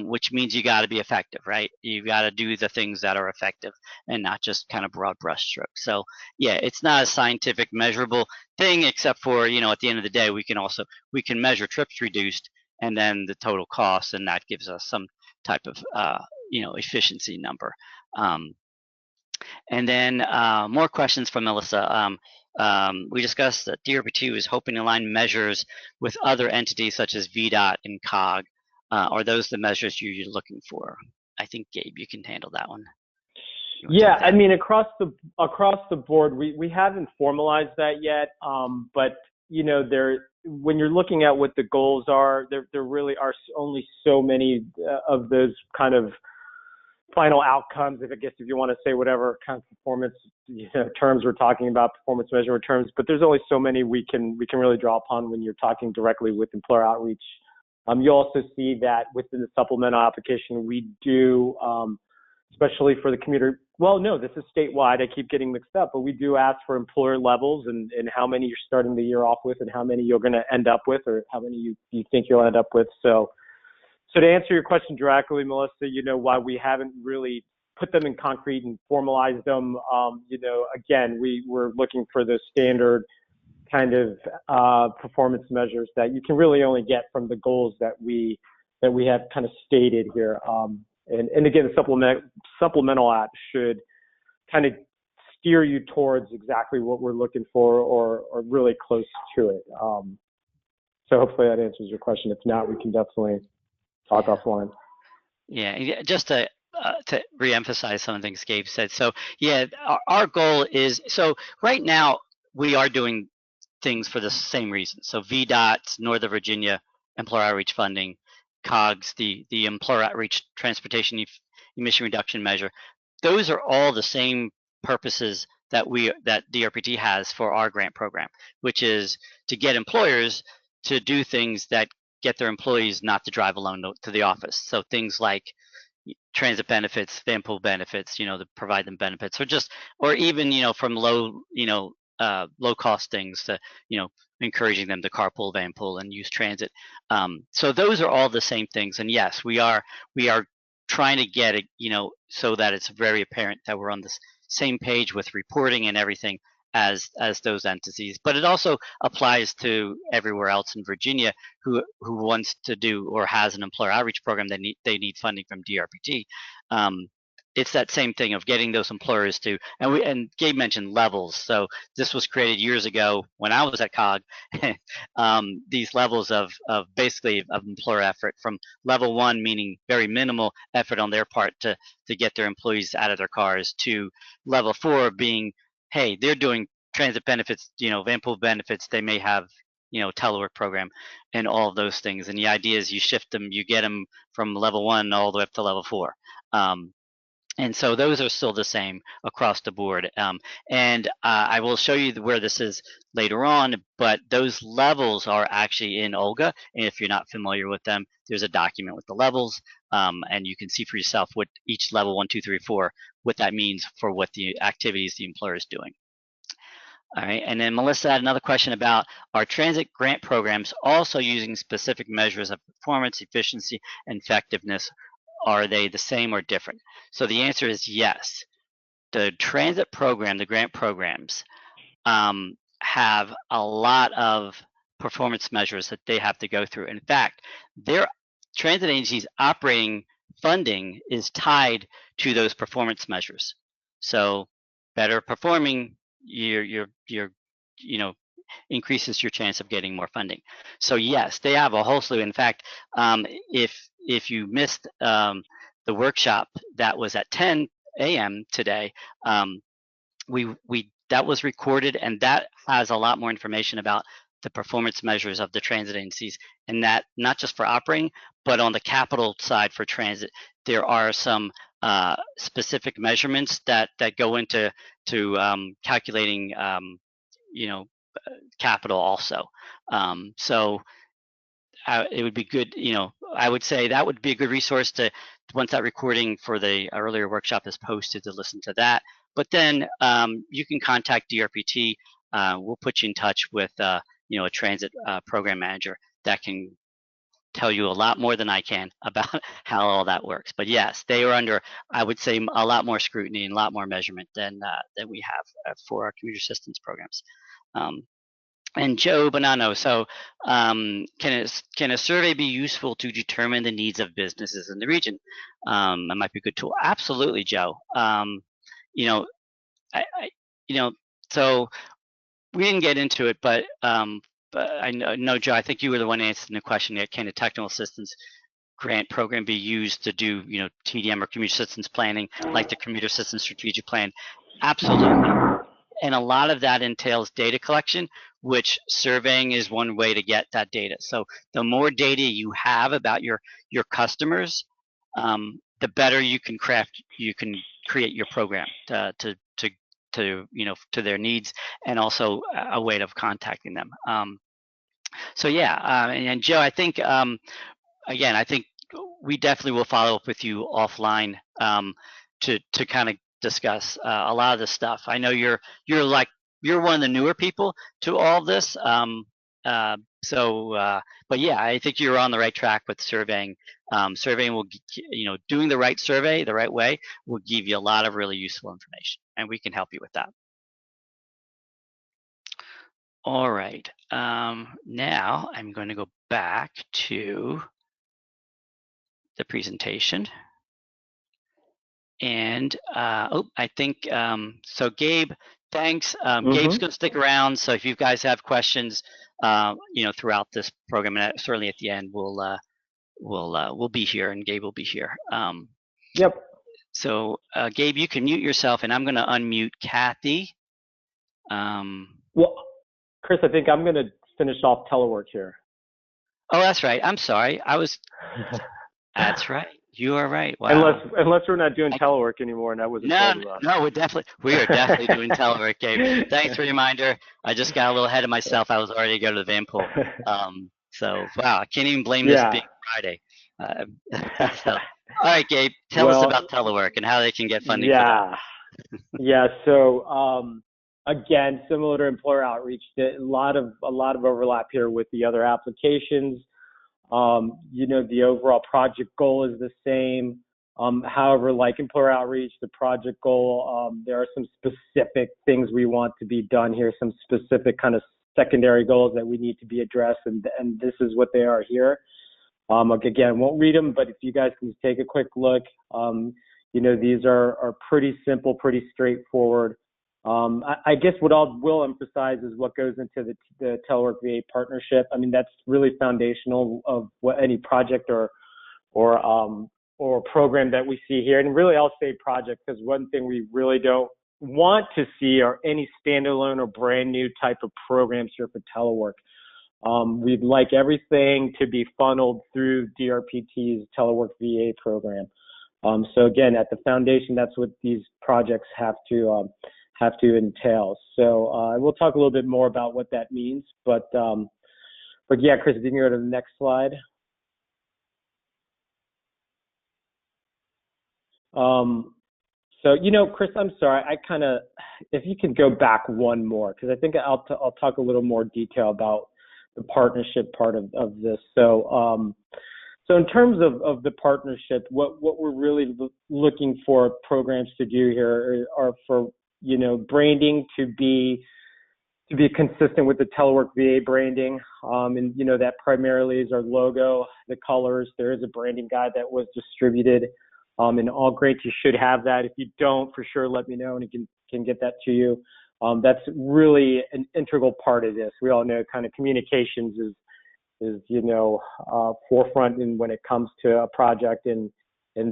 which means you got to be effective, right? You got to do the things that are effective and not just kind of broad brushstrokes. So yeah, it's not a scientific measurable thing, except for at the end of the day we can measure trips reduced and then the total cost, and that gives us some type of efficiency number. And then more questions from Melissa. We discussed that DRPT is hoping to align measures with other entities such as VDOT and COG. Are those the measures you're looking for? I think Gabe, you can handle that one. Yeah, I mean, across the board, we haven't formalized that yet. But when you're looking at what the goals are, there really are only so many of those kind of final outcomes, if you want to say whatever kind of performance terms we're talking about, performance measurement terms, but there's only so many we can really draw upon when you're talking directly with employer outreach. You also see that within the supplemental application, we do, especially for the commuter, well, no, this is statewide. I keep getting mixed up, but we do ask for employer levels and how many you're starting the year off with and how many you're going to end up with, or how many you think you'll end up with. So to answer your question directly, Melissa, why we haven't really put them in concrete and formalized them, again, we're looking for the standard kind of performance measures that you can really only get from the goals that we have kind of stated here. And again, the supplemental app should kind of steer you towards exactly what we're looking for or really close to it. So hopefully that answers your question. If not, we can definitely talk offline. Yeah, just to reemphasize some of the things Gabe said. So yeah, our goal is, so right now we are doing things for the same reason. So VDOT, Northern Virginia Employer Outreach Funding, COGS, the Employer Outreach Transportation Emission Reduction Measure, those are all the same purposes that DRPT has for our grant program, which is to get employers to do things that get their employees not to drive alone to the office. So things like transit benefits, van pool benefits, to provide them benefits, or even, from low cost things to, encouraging them to carpool, van pool, and use transit. So those are all the same things. And yes, we are trying to get it, so that it's very apparent that we're on the same page with reporting and everything as those entities. But it also applies to everywhere else in Virginia who wants to do or has an employer outreach program that they need funding from DRPT. It's that same thing of getting those employers to, and Gabe mentioned levels. So this was created years ago when I was at COG. These levels of basically of employer effort, from level 1, meaning very minimal effort on their part to get their employees out of their cars, to level 4 being, hey, they're doing transit benefits, van pool benefits, they may have, telework program and all of those things. And the idea is you shift them, you get them from level 1 all the way up to level 4. And so those are still the same across the board. And I will show you where this is later on, but those levels are actually in Olga. And if you're not familiar with them, there's a document with the levels, and you can see for yourself what each level 1, 2, 3, 4, what that means for what the activities the employer is doing. All right, and then Melissa had another question about, our transit grant programs also using specific measures of performance, efficiency, and effectiveness? Are they the same or different? So the answer is yes. The transit program, the grant programs, have a lot of performance measures that they have to go through. In fact, their transit agencies' operating funding is tied to those performance measures. So better performing, increases your chance of getting more funding. So yes, they have a whole slew. In fact, if you missed the workshop that was at 10 a.m. today, that was recorded, and that has a lot more information about the performance measures of the transit agencies, and that not just for operating, but on the capital side for transit, there are some specific measurements that go into calculating capital also. So it would be good, I would say that would be a good resource to, once that recording for the earlier workshop is posted, to listen to that. But then you can contact DRPT. We'll put you in touch with a transit program manager that can tell you a lot more than I can about how all that works. But yes, they are under, I would say, a lot more scrutiny and a lot more measurement than we have for our commuter assistance programs. And Joe Bonanno, so can a survey be useful to determine the needs of businesses in the region? That might be a good tool. Absolutely, Joe. So we didn't get into it, but I know, Joe, I think you were the one answering the question there. Can a technical assistance grant program be used to do, TDM or commuter assistance planning, like the commuter assistance strategic plan? Absolutely. And a lot of that entails data collection, which surveying is one way to get that data. So the more data you have about your customers, the better you can create your program to to their needs, and also a way of contacting them. So yeah, and Joe, I think again, I think we definitely will follow up with you offline to kind of discuss a lot of this stuff. I know you're one of the newer people to all of this. But yeah, I think you're on the right track with surveying. Surveying will, doing the right survey the right way will give you a lot of really useful information, and we can help you with that. All right. Now I'm going to go back to the presentation. And I think so. Gabe, thanks. Gabe's going to stick around. So if you guys have questions, throughout this program, and certainly at the end, we'll be here, and Gabe will be here. Yep. So Gabe, you can mute yourself, and I'm going to unmute Kathy. Well, Chris, I think I'm going to finish off telework here. Oh, that's right. I'm sorry. That's right. You are right. Wow. Unless we're not doing telework anymore, and that wasn't told about. No, we are definitely doing telework, Gabe. Thanks for the reminder. I just got a little ahead of myself. I was already going to go to the van pool. So wow, I can't even blame this being Friday. All right, Gabe, tell us about telework and how they can get funding. Yeah. So again, similar to employer outreach, a lot of overlap here with the other applications. The overall project goal is the same. However, like employer outreach, the project goal, there are some specific things we want to be done here, some specific kind of secondary goals that we need to be addressed, and this is what they are here. Again, won't read them, but if you guys can take a quick look, these are pretty simple, pretty straightforward. I guess what I will emphasize is what goes into the telework VA partnership. I mean, that's really foundational of what any project or program that we see here. And really, I'll say project, because one thing we really don't want to see are any standalone or brand new type of programs here for telework. We'd like everything to be funneled through DRPT's telework VA program. So again, at the foundation, that's what these projects have to entail. So we'll talk a little bit more about what that means, but yeah, Chris, if you can go to the next slide. So Chris, I'm sorry, if you could go back one more, because I think I'll talk a little more detail about the partnership part of this. So in terms of the partnership, what we're really looking for programs to do here are for branding to be consistent with the telework VA branding, and that primarily is our logo, the colors. There is a branding guide that was distributed, and all great. You should have that. If you don't, for sure, let me know, and I can get that to you. That's really an integral part of this. We all know kind of communications is forefront when it comes to a project, and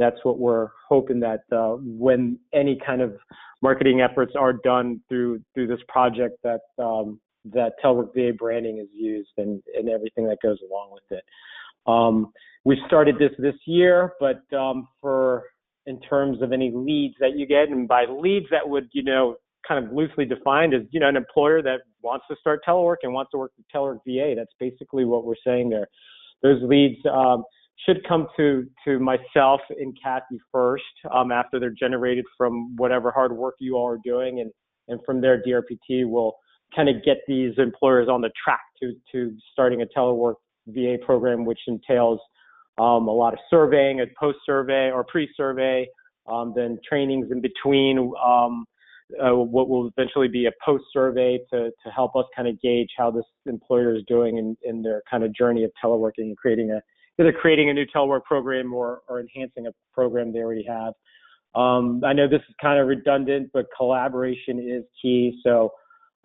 that's what we're hoping that when any kind of marketing efforts are done through this project, that telework VA branding is used and everything that goes along with it. We started this year, but in terms of any leads that you get, and by leads that would kind of loosely defined as an employer that wants to start telework and wants to work with telework VA. That's basically what we're saying there. Those leads should come to myself and Kathy first, after they're generated from whatever hard work you all are doing, and from there DRPT will kind of get these employers on the track to starting a telework VA program, which entails a lot of surveying, a post-survey or pre-survey, then trainings in between, what will eventually be a post-survey to help us kind of gauge how this employer is doing in their kind of journey of teleworking and either creating a new telework program or enhancing a program they already have. I know this is kind of redundant, but collaboration is key. So,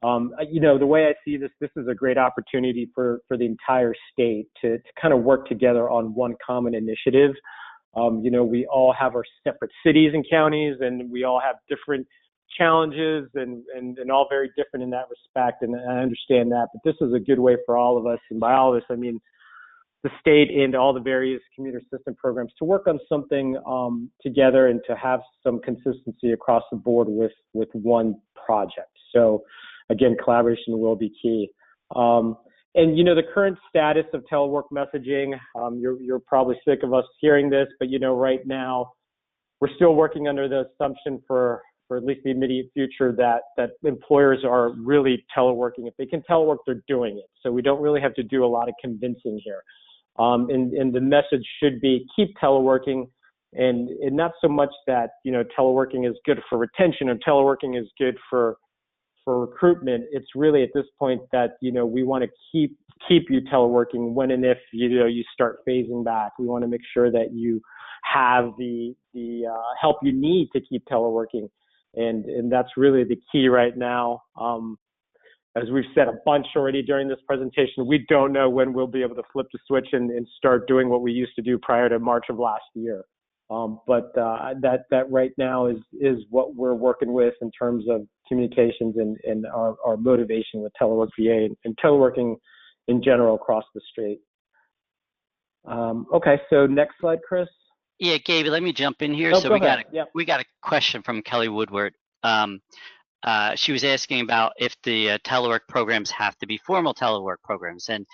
the way I see this is a great opportunity for the entire state to kind of work together on one common initiative. We all have our separate cities and counties, and we all have different challenges and all very different in that respect. And I understand that, but this is a good way for all of us. And by all of us, I mean, the state and all the various commuter assistant programs to work on something together and to have some consistency across the board with one project. So again, collaboration will be key. And you know, the current status of telework messaging, you're probably sick of us hearing this, but you know, right now we're still working under the assumption for at least the immediate future that employers are really teleworking. If they can telework, they're doing it. So we don't really have to do a lot of convincing here. And the message should be keep teleworking, and not so much that, you know, teleworking is good for retention or teleworking is good for recruitment. It's really at this point that, you know, we want to keep you teleworking when and if, you know, you start phasing back. We want to make sure that you have the help you need to keep teleworking, and that's really the key right now. As we've said a bunch already during this presentation, we don't know when we'll be able to flip the switch and start doing what we used to do prior to March of last year. But that right now is what we're working with in terms of communications and our motivation with telework VA and teleworking in general across the state. Okay, so next slide, Chris. Yeah, Gabe, let me jump in here. Oh, So we got a question from Kelly Woodward. She was asking about if the telework programs have to be formal telework programs, and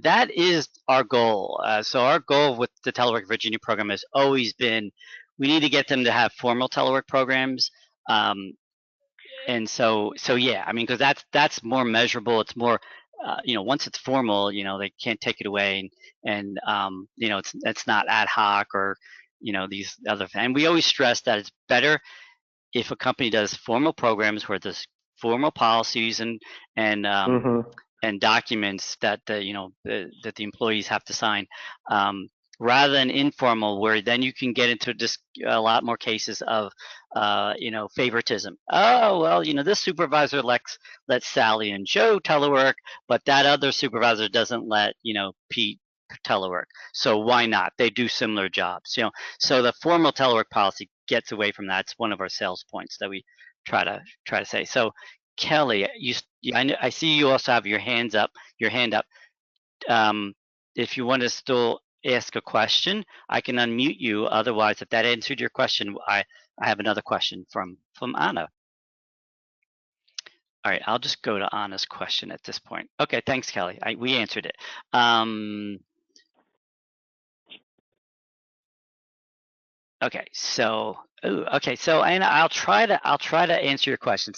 that is our goal. So our goal with the Telework Virginia program has always been we need to get them to have formal telework programs, and so yeah, I mean, because that's more measurable. It's more, you know, once it's formal, you know, they can't take it away, and you know, it's not ad hoc or, you know, these other things. And we always stress that it's better if a company does formal programs where there's formal policies and documents that that the employees have to sign, rather than informal, where then you can get into just a lot more cases of you know, favoritism. Oh, well, you know, this supervisor lets Sally and Joe telework, but that other supervisor doesn't let, you know, Pete telework. So why not? They do similar jobs, you know. So the formal telework policy gets away from that. It's one of our sales points that we try to say. So Kelly, I see you also have your hand up. If you want to still ask a question, I can unmute you. Otherwise, if that answered your question, I have another question from Anna. All right, I'll just go to Anna's question at this point. Okay, thanks, Kelly. We answered it. Okay, so Anna, I'll try to answer your question.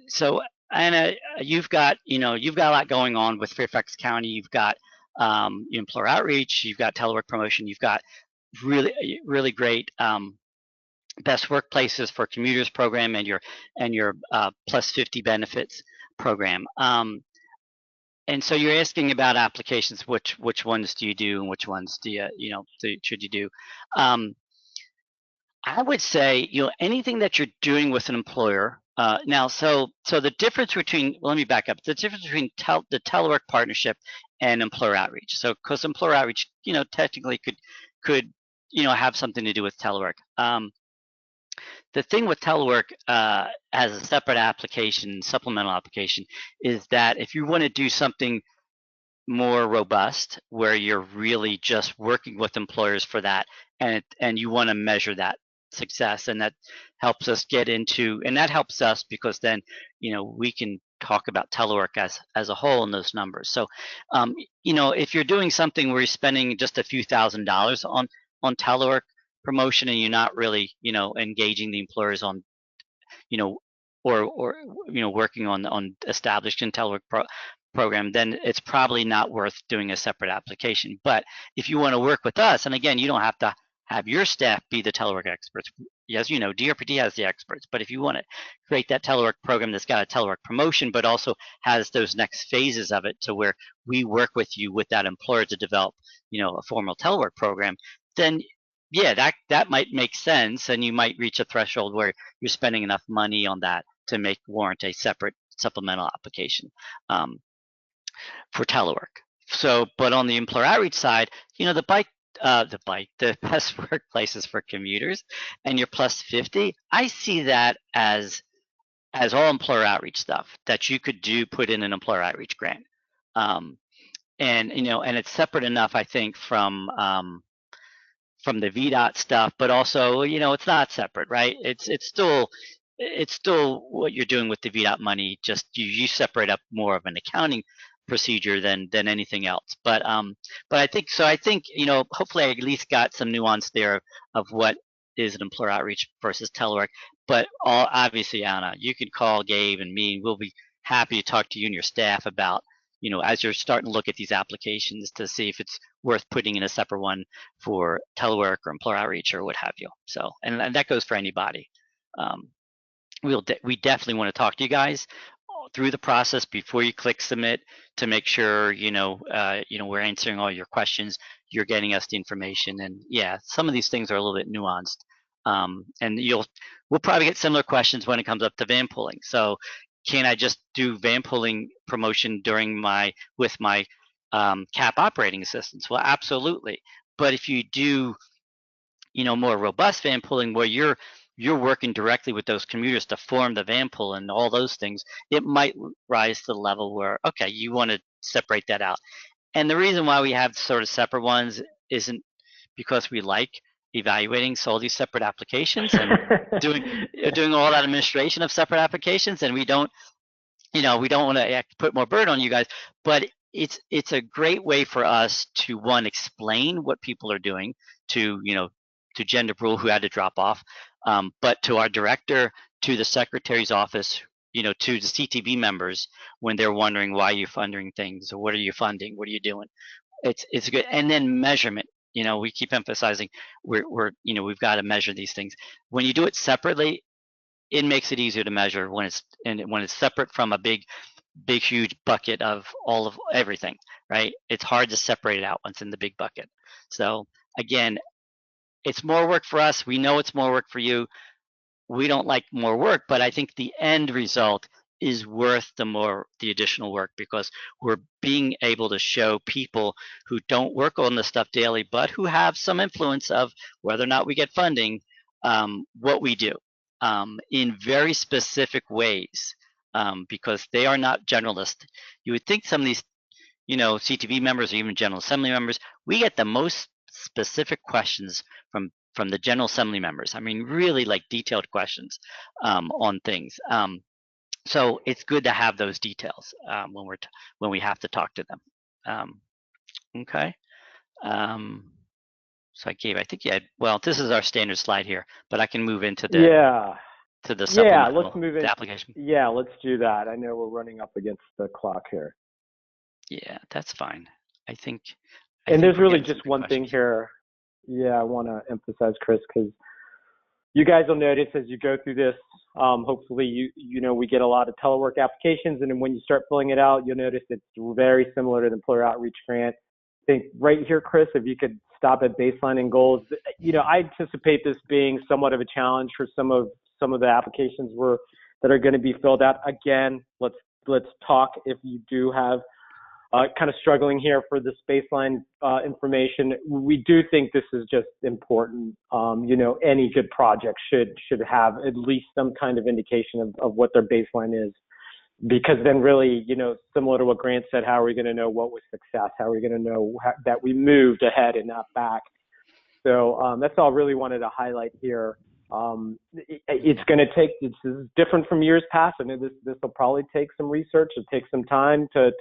So Anna, you've got a lot going on with Fairfax County. You've got employer outreach, you've got telework promotion, you've got really great best workplaces for commuters program and your plus 50 benefits program. And so you're asking about applications, which ones do you do and which ones do should you do? I would say, you know, anything that you're doing with an employer. Now, so the difference between, well, let me back up. The difference between the telework partnership and employer outreach. So, because employer outreach, you know, technically could you know, have something to do with telework. The thing with telework as a separate application, supplemental application, is that if you want to do something more robust, where you're really just working with employers for that, and you want to measure that success, and that helps us get into, and that helps us because then, you know, we can talk about telework as a whole in those numbers. So, you know, if you're doing something where you're spending just a few $1,000s on telework promotion, and you're not really, you know, engaging the employers on, you know, or you know, working on established in telework program, then it's probably not worth doing a separate application. But if you want to work with us, and again, you don't have to have your staff be the telework experts. As you know, DRPT has the experts, but if you want to create that telework program that's got a telework promotion, but also has those next phases of it to where we work with you with that employer to develop, you know, a formal telework program, then yeah, that might make sense, and you might reach a threshold where you're spending enough money on that to warrant a separate supplemental application for telework. So, but on the employer outreach side, you know, the best workplaces for commuters and your plus 50, I see that as all employer outreach stuff that you could put in an employer outreach grant. and and it's separate enough, I think, from the VDOT stuff, but also, it's not separate, right? It's still what you're doing with the VDOT money. Just you separate up more of an accounting procedure than anything else. But I think so. I think hopefully I at least got some nuance there of what is an employer outreach versus telework. But obviously, Anna, you can call Gabe and me. We'll be happy to talk to you and your staff about as you're starting to look at these applications to see if it's worth putting in a separate one for telework or employer outreach or what have you. So, and that goes for anybody. We definitely want to talk to you guys through the process before you click submit to make sure we're answering all your questions. You're getting us the information, and yeah, some of these things are a little bit nuanced. And we'll probably get similar questions when it comes up to van pulling. So, can I just do van pulling promotion with my CAP operating assistance? Well, absolutely. But if you do, more robust van pulling where you're working directly with those commuters to form the van pool and all those things, it might rise to the level where, okay, you want to separate that out. And the reason why we have sort of separate ones isn't because we like evaluating all these separate applications and doing all that administration of separate applications, and we don't want to put more burden on you guys, but it's a great way for us to explain what people are doing to Gender Brule, who had to drop off, but to our director, to the secretary's office, to the CTV members when they're wondering why you're funding things or what are you funding, what are you doing. It's good. And then measurement. We keep emphasizing we've got to measure these things. When you do it separately, it makes it easier to measure when it's separate from a big huge bucket of all of everything, right? It's hard to separate it out once in the big bucket. So again, it's more work for us. We know it's more work for you. We don't like more work, but I think the end result is worth the additional work, because we're being able to show people who don't work on the stuff daily, but who have some influence of whether or not we get funding, what we do in very specific ways, because they are not generalist. You would think some of these, CTV members or even General Assembly members, we get the most specific questions from the General Assembly members. I mean, really like detailed questions on things. So it's good to have those details when we have to talk to them. Okay. So I think you had, well, this is our standard slide here, but I can move into the supplemental, let's move into the application. Yeah, let's do that. I know we're running up against the clock here. Yeah, that's fine. I think there's really just one thing here. Yeah, I want to emphasize, Chris, because you guys will notice as you go through this, hopefully we get a lot of telework applications, and then when you start filling it out, you'll notice it's very similar to the employer outreach grant. I think right here, Chris, if you could stop at baseline and goals, I anticipate this being somewhat of a challenge for some of the applications that are going to be filled out. Again, let's talk if you do have kind of struggling here for this baseline information. We do think this is just important. Any good project should have at least some kind of indication of what their baseline is, because then really, similar to what Grant said, how are we going to know what was success? How are we going to know that we moved ahead and not back? So that's all I really wanted to highlight here. It's going to take, this is different from years past. I mean, this will probably take some research. It'll take some time to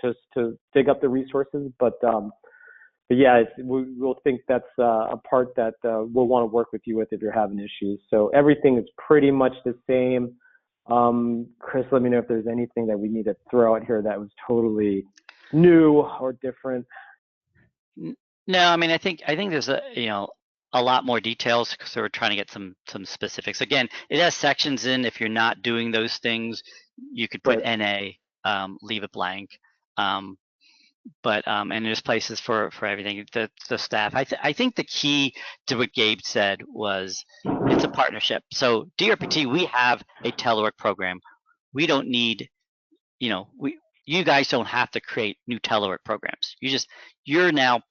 dig up the resources, but yeah, we'll think that's a part that we'll want to work with you with if you're having issues. So everything is pretty much the same. Chris, let me know if there's anything that we need to throw out here that was totally new or different. No, I mean, I think there's a lot more details, because we're trying to get some specifics. Again, it has sections in. If you're not doing those things, you could put NA, leave it blank. But and there's places for everything. The staff. I think the key to what Gabe said was it's a partnership. So DRPT, we have a telework program. We don't need, you guys don't have to create new telework programs. You're now.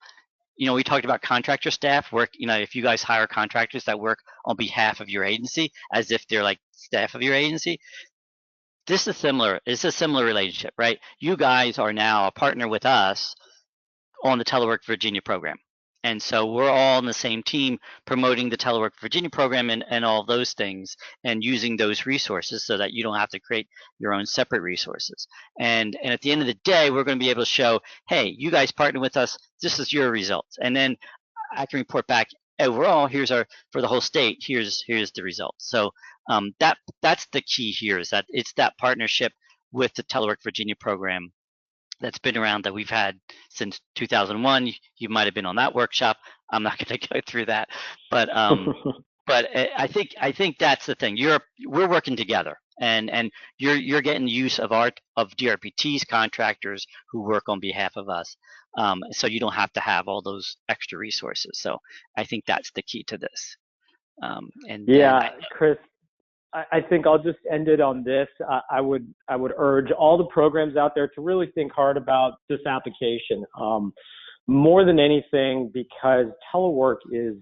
We talked about contractor staff work. If you guys hire contractors that work on behalf of your agency, as if they're like staff of your agency, this is similar. It's a similar relationship, right? You guys are now a partner with us on the Telework Virginia program. And so we're all on the same team promoting the Telework Virginia program and all those things, and using those resources so that you don't have to create your own separate resources. And at the end of the day, we're going to be able to show, hey, you guys partner with us, this is your results. And then I can report back, overall, here's our, for the whole state, here's the results. So that's the key here, is that it's that partnership with the Telework Virginia program that's been around, that we've had since 2001. You might have been on that workshop. I'm not going to go through that, but I think that's the thing. We're working together, and you're getting use of DRPT's contractors who work on behalf of us. So you don't have to have all those extra resources. So I think that's the key to this. And yeah, Chris, I think I'll just end it on this. I would urge all the programs out there to really think hard about this application, more than anything, because telework is,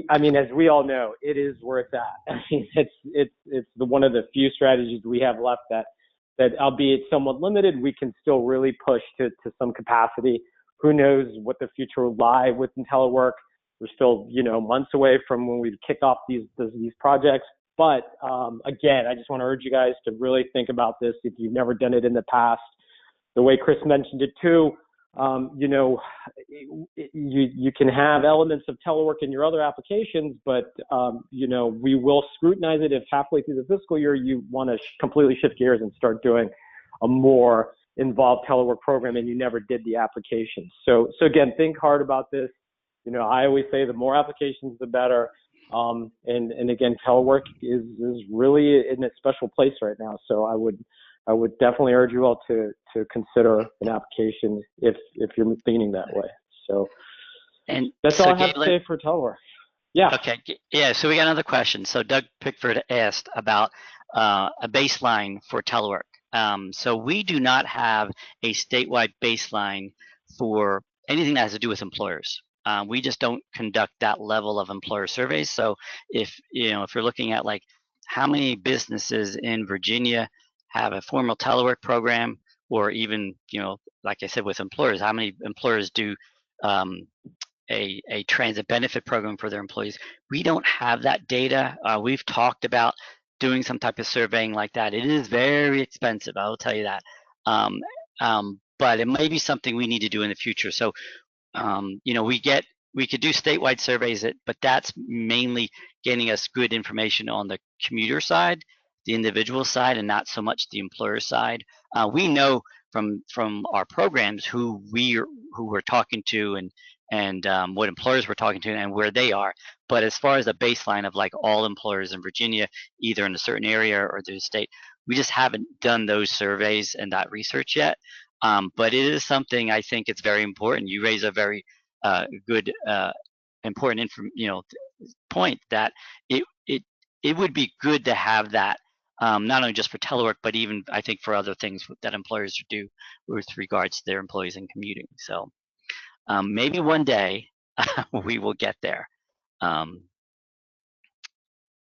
I mean, as we all know, it is where it's at. I mean, it's one of the few strategies we have left that albeit somewhat limited, we can still really push to some capacity. Who knows what the future will lie within telework? We're still, months away from when we kick off these projects. But again, I just want to urge you guys to really think about this if you've never done it in the past. The way Chris mentioned it too, you can have elements of telework in your other applications, but we will scrutinize it if halfway through the fiscal year you want to completely shift gears and start doing a more involved telework program and you never did the application. So again, think hard about this. I always say the more applications, the better. And again, telework is really in a special place right now. So I would definitely urge you all to consider an application if you're thinking that way. So, and that's all I have to say for telework. Yeah. Okay. Yeah. So we got another question. So Doug Pickford asked about a baseline for telework. So we do not have a statewide baseline for anything that has to do with employers. We just don't conduct that level of employer surveys. So if you're looking at like how many businesses in Virginia have a formal telework program, or even, like I said, with employers, how many employers do a transit benefit program for their employees? We don't have that data. We've talked about doing some type of surveying like that. It is very expensive, I will tell you that. But it may be something we need to do in the future. So we could do statewide surveys, but that's mainly getting us good information on the commuter side, the individual side, and not so much the employer side. We know from our programs who we're talking to and what employers we're talking to and where they are. But as far as a baseline of like all employers in Virginia, either in a certain area or the state, we just haven't done those surveys and that research yet. But it is something I think it's very important. You raise a very good, important point that it would be good to have that, not only just for telework, but even I think for other things that employers do with regards to their employees and commuting. So maybe one day we will get there. All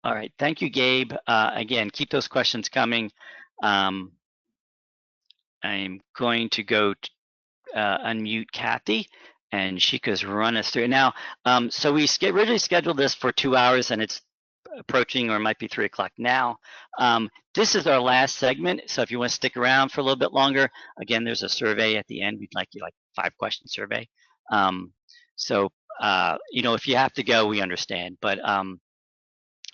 right, thank you, Gabe. Again, keep those questions coming. I'm going to go unmute Kathy, and she could run us through it now. So we originally scheduled this for 2 hours, and it's approaching, or it might be 3 o'clock now. This is our last segment, so if you want to stick around for a little bit longer, again, there's a survey at the end. We'd like you 5-question survey. If you have to go, we understand, but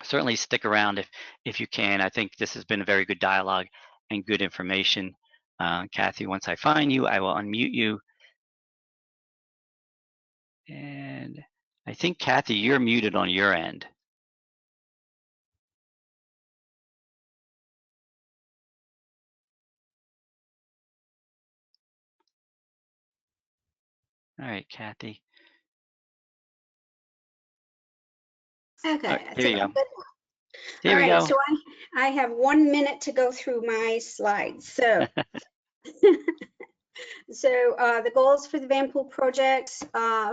certainly stick around if you can. I think this has been a very good dialogue and good information. Kathy, once I find you, I will unmute you. And I think, Kathy, you're muted on your end. All right, Kathy. Okay. Here you go. All right, so I have 1 minute to go through my slides. So, the goals for the van pool projects,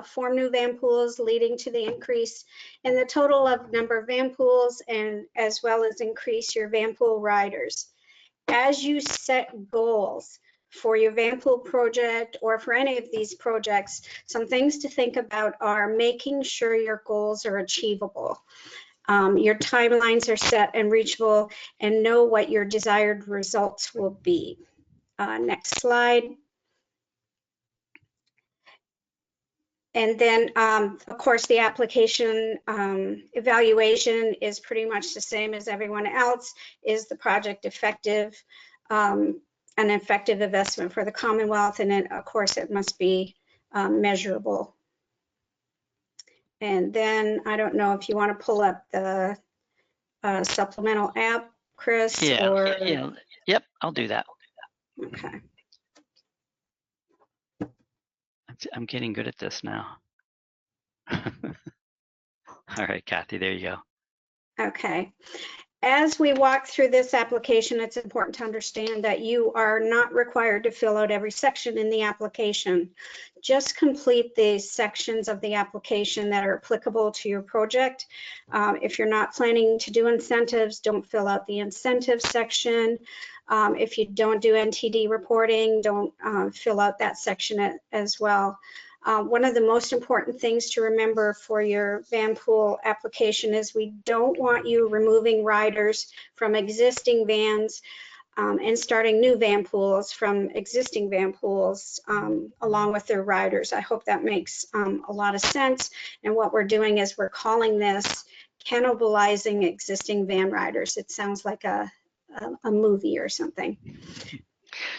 form new van pools leading to the increase in the total of number of van pools, and as well as increase your van pool riders. As you set goals for your van pool project or for any of these projects, some things to think about are making sure your goals are achievable. Your timelines are set and reachable, and know what your desired results will be. Next slide. And then, of course, the application evaluation is pretty much the same as everyone else. Is the project effective? An effective investment for the Commonwealth? And then, of course, it must be measurable. And then, I don't know if you want to pull up the supplemental app, Chris? Yeah, or... yeah, yep, I'll do that. Okay. I'm getting good at this now. All right, Kathy, there you go. Okay. As we walk through this application, it's important to understand that you are not required to fill out every section in the application. Just complete the sections of the application that are applicable to your project. If you're not planning to do incentives, don't fill out the incentive section. If you don't do NTD reporting, don't fill out that section as well. One of the most important things to remember for your van pool application is we don't want you removing riders from existing vans and starting new van pools from existing van pools along with their riders. I hope that makes a lot of sense. And what we're doing is we're calling this cannibalizing existing van riders. It sounds like a movie or something.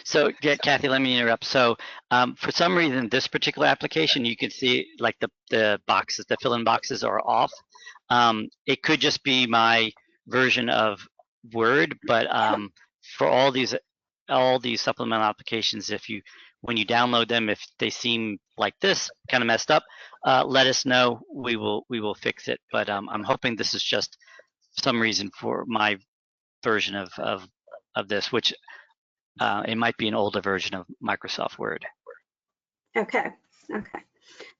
So, Kathy, let me interrupt. So, for some reason, this particular application, you can see like the boxes, the fill-in boxes are off. It could just be my version of Word, but for all these supplemental applications, when you download them, if they seem like this, kind of messed up, let us know. We will fix it. But I'm hoping this is just some reason for my version of this, which it might be an older version of Microsoft Word. Okay.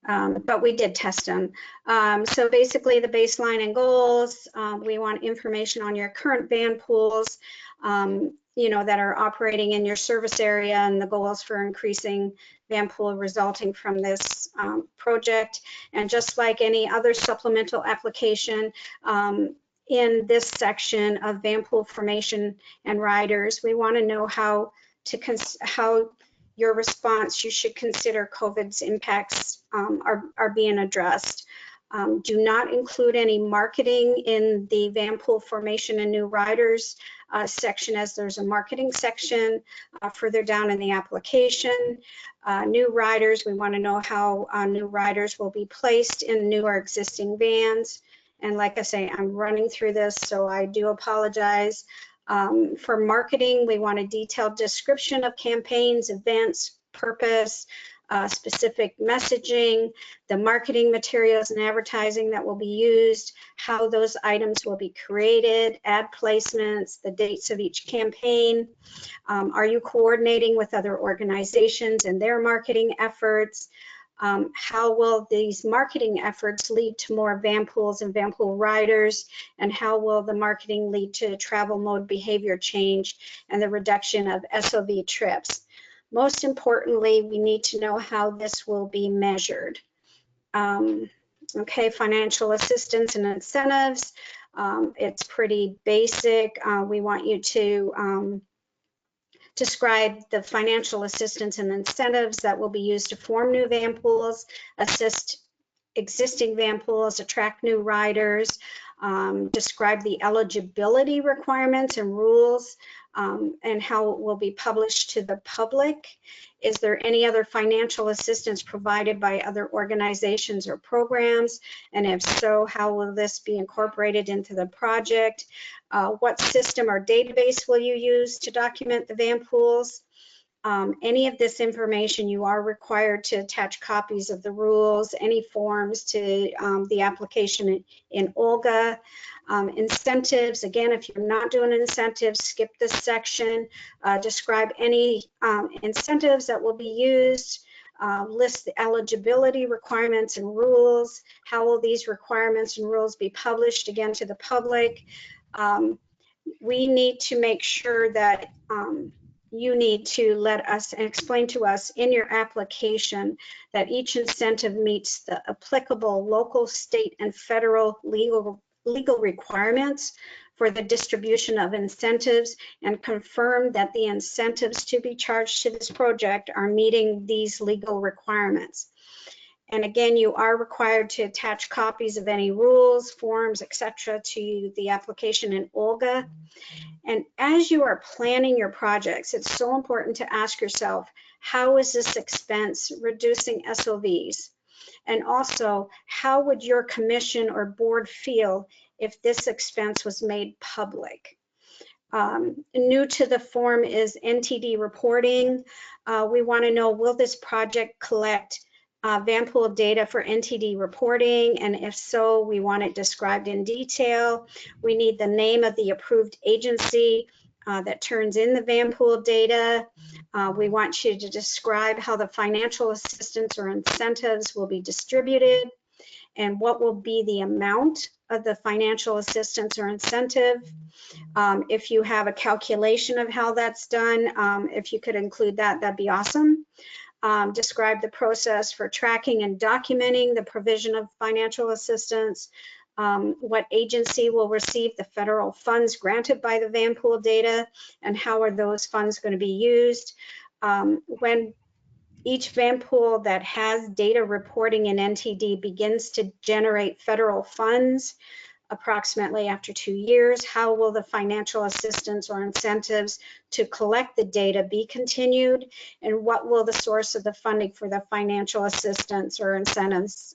But we did test them. So basically the baseline and goals, we want information on your current van pools, that are operating in your service area, and the goals for increasing van pool resulting from this project. And just like any other supplemental application, in this section of van pool formation and riders, we want to know how your response, you should consider COVID's impacts are being addressed. Do not include any marketing in the van pool formation and new riders section, as there's a marketing section further down in the application. New riders, we want to know how new riders will be placed in new or existing vans. And like I say, I'm running through this, so I do apologize. For marketing, we want a detailed description of campaigns, events, purpose, specific messaging, the marketing materials and advertising that will be used, how those items will be created, ad placements, the dates of each campaign. Are you coordinating with other organizations and their marketing efforts? How will these marketing efforts lead to more van pools and van pool riders? And how will the marketing lead to travel mode behavior change and the reduction of SOV trips? Most importantly, we need to know how this will be measured. Okay, financial assistance and incentives. It's pretty basic. We want you to describe the financial assistance and incentives that will be used to form new van pools, assist existing van pools, attract new riders, describe the eligibility requirements and rules, and how it will be published to the public. Is there any other financial assistance provided by other organizations or programs? And if so, how will this be incorporated into the project? What system or database will you use to document the van pools? Any of this information, you are required to attach copies of the rules, any forms to the application in Olga. Incentives, again, if you're not doing incentives, skip this section. Describe any incentives that will be used. List the eligibility requirements and rules. How will these requirements and rules be published, again, to the public? We need to make sure that you need to let us and explain to us in your application that each incentive meets the applicable local, state, and federal legal requirements for the distribution of incentives, and confirm that the incentives to be charged to this project are meeting these legal requirements. And again, you are required to attach copies of any rules, forms, etc. to the application in Olga. And as you are planning your projects, it's so important to ask yourself, how is this expense reducing SOVs? And also, how would your commission or board feel if this expense was made public? New to the form is NTD reporting. We want to know, will this project collect Vanpool data for NTD reporting? And if so, we want it described in detail. We need the name of the approved agency that turns in the Vanpool data. We want you to describe how the financial assistance or incentives will be distributed, and what will be the amount of the financial assistance or incentive. If you have a calculation of how that's done, if you could include that, that'd be awesome. Describe the process for tracking and documenting the provision of financial assistance. What agency will receive the federal funds granted by the Vanpool data, and how are those funds going to be used? When each Vanpool that has data reporting in NTD begins to generate federal funds, approximately after 2 years, how will the financial assistance or incentives to collect the data be continued? And what will the source of the funding for the financial assistance or incentives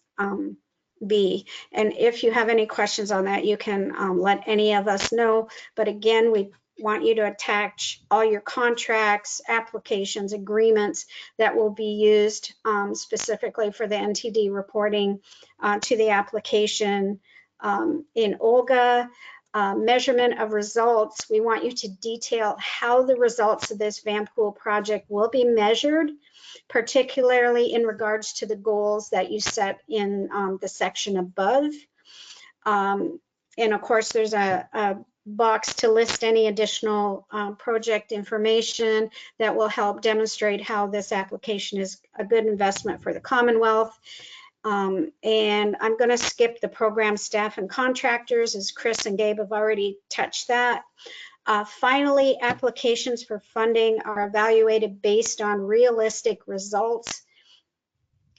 be? And if you have any questions on that, you can let any of us know. But again, we want you to attach all your contracts, applications, agreements that will be used specifically for the NTD reporting to the application. In Olga, measurement of results, we want you to detail how the results of this Vanpool project will be measured, particularly in regards to the goals that you set in the section above. And of course, there's a box to list any additional project information that will help demonstrate how this application is a good investment for the Commonwealth. And I'm going to skip the program staff and contractors, as Chris and Gabe have already touched that. Finally, applications for funding are evaluated based on realistic results,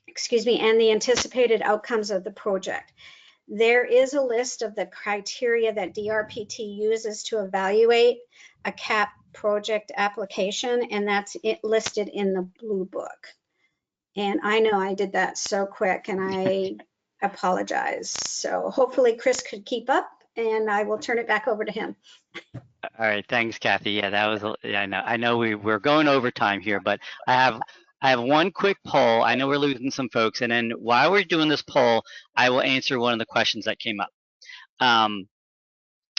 and the anticipated outcomes of the project. There is a list of the criteria that DRPT uses to evaluate a CAP project application, and that's listed in the blue book. And I know I did that so quick, and I apologize. So hopefully Chris could keep up, and I will turn it back over to him. All right, thanks, Kathy. Yeah, that was. Yeah, I know we're going over time here, but I have one quick poll. I know we're losing some folks, and then while we're doing this poll, I will answer one of the questions that came up.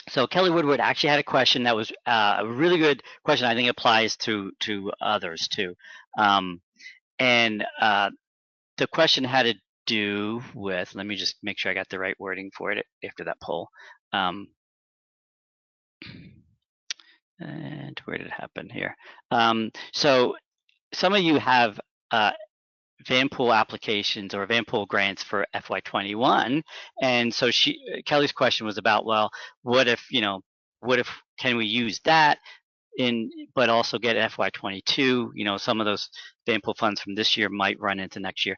So Kelly Woodward actually had a question that was a really good question. I think applies to others too. And the question had to do with, let me just make sure I got the right wording for it after that poll. And where did it happen here? So some of you have Vanpool applications or Vanpool grants for FY21. And so Kelly's question was about, well, what if can we use that but also get FY22, some of those Vanpool funds from this year might run into next year.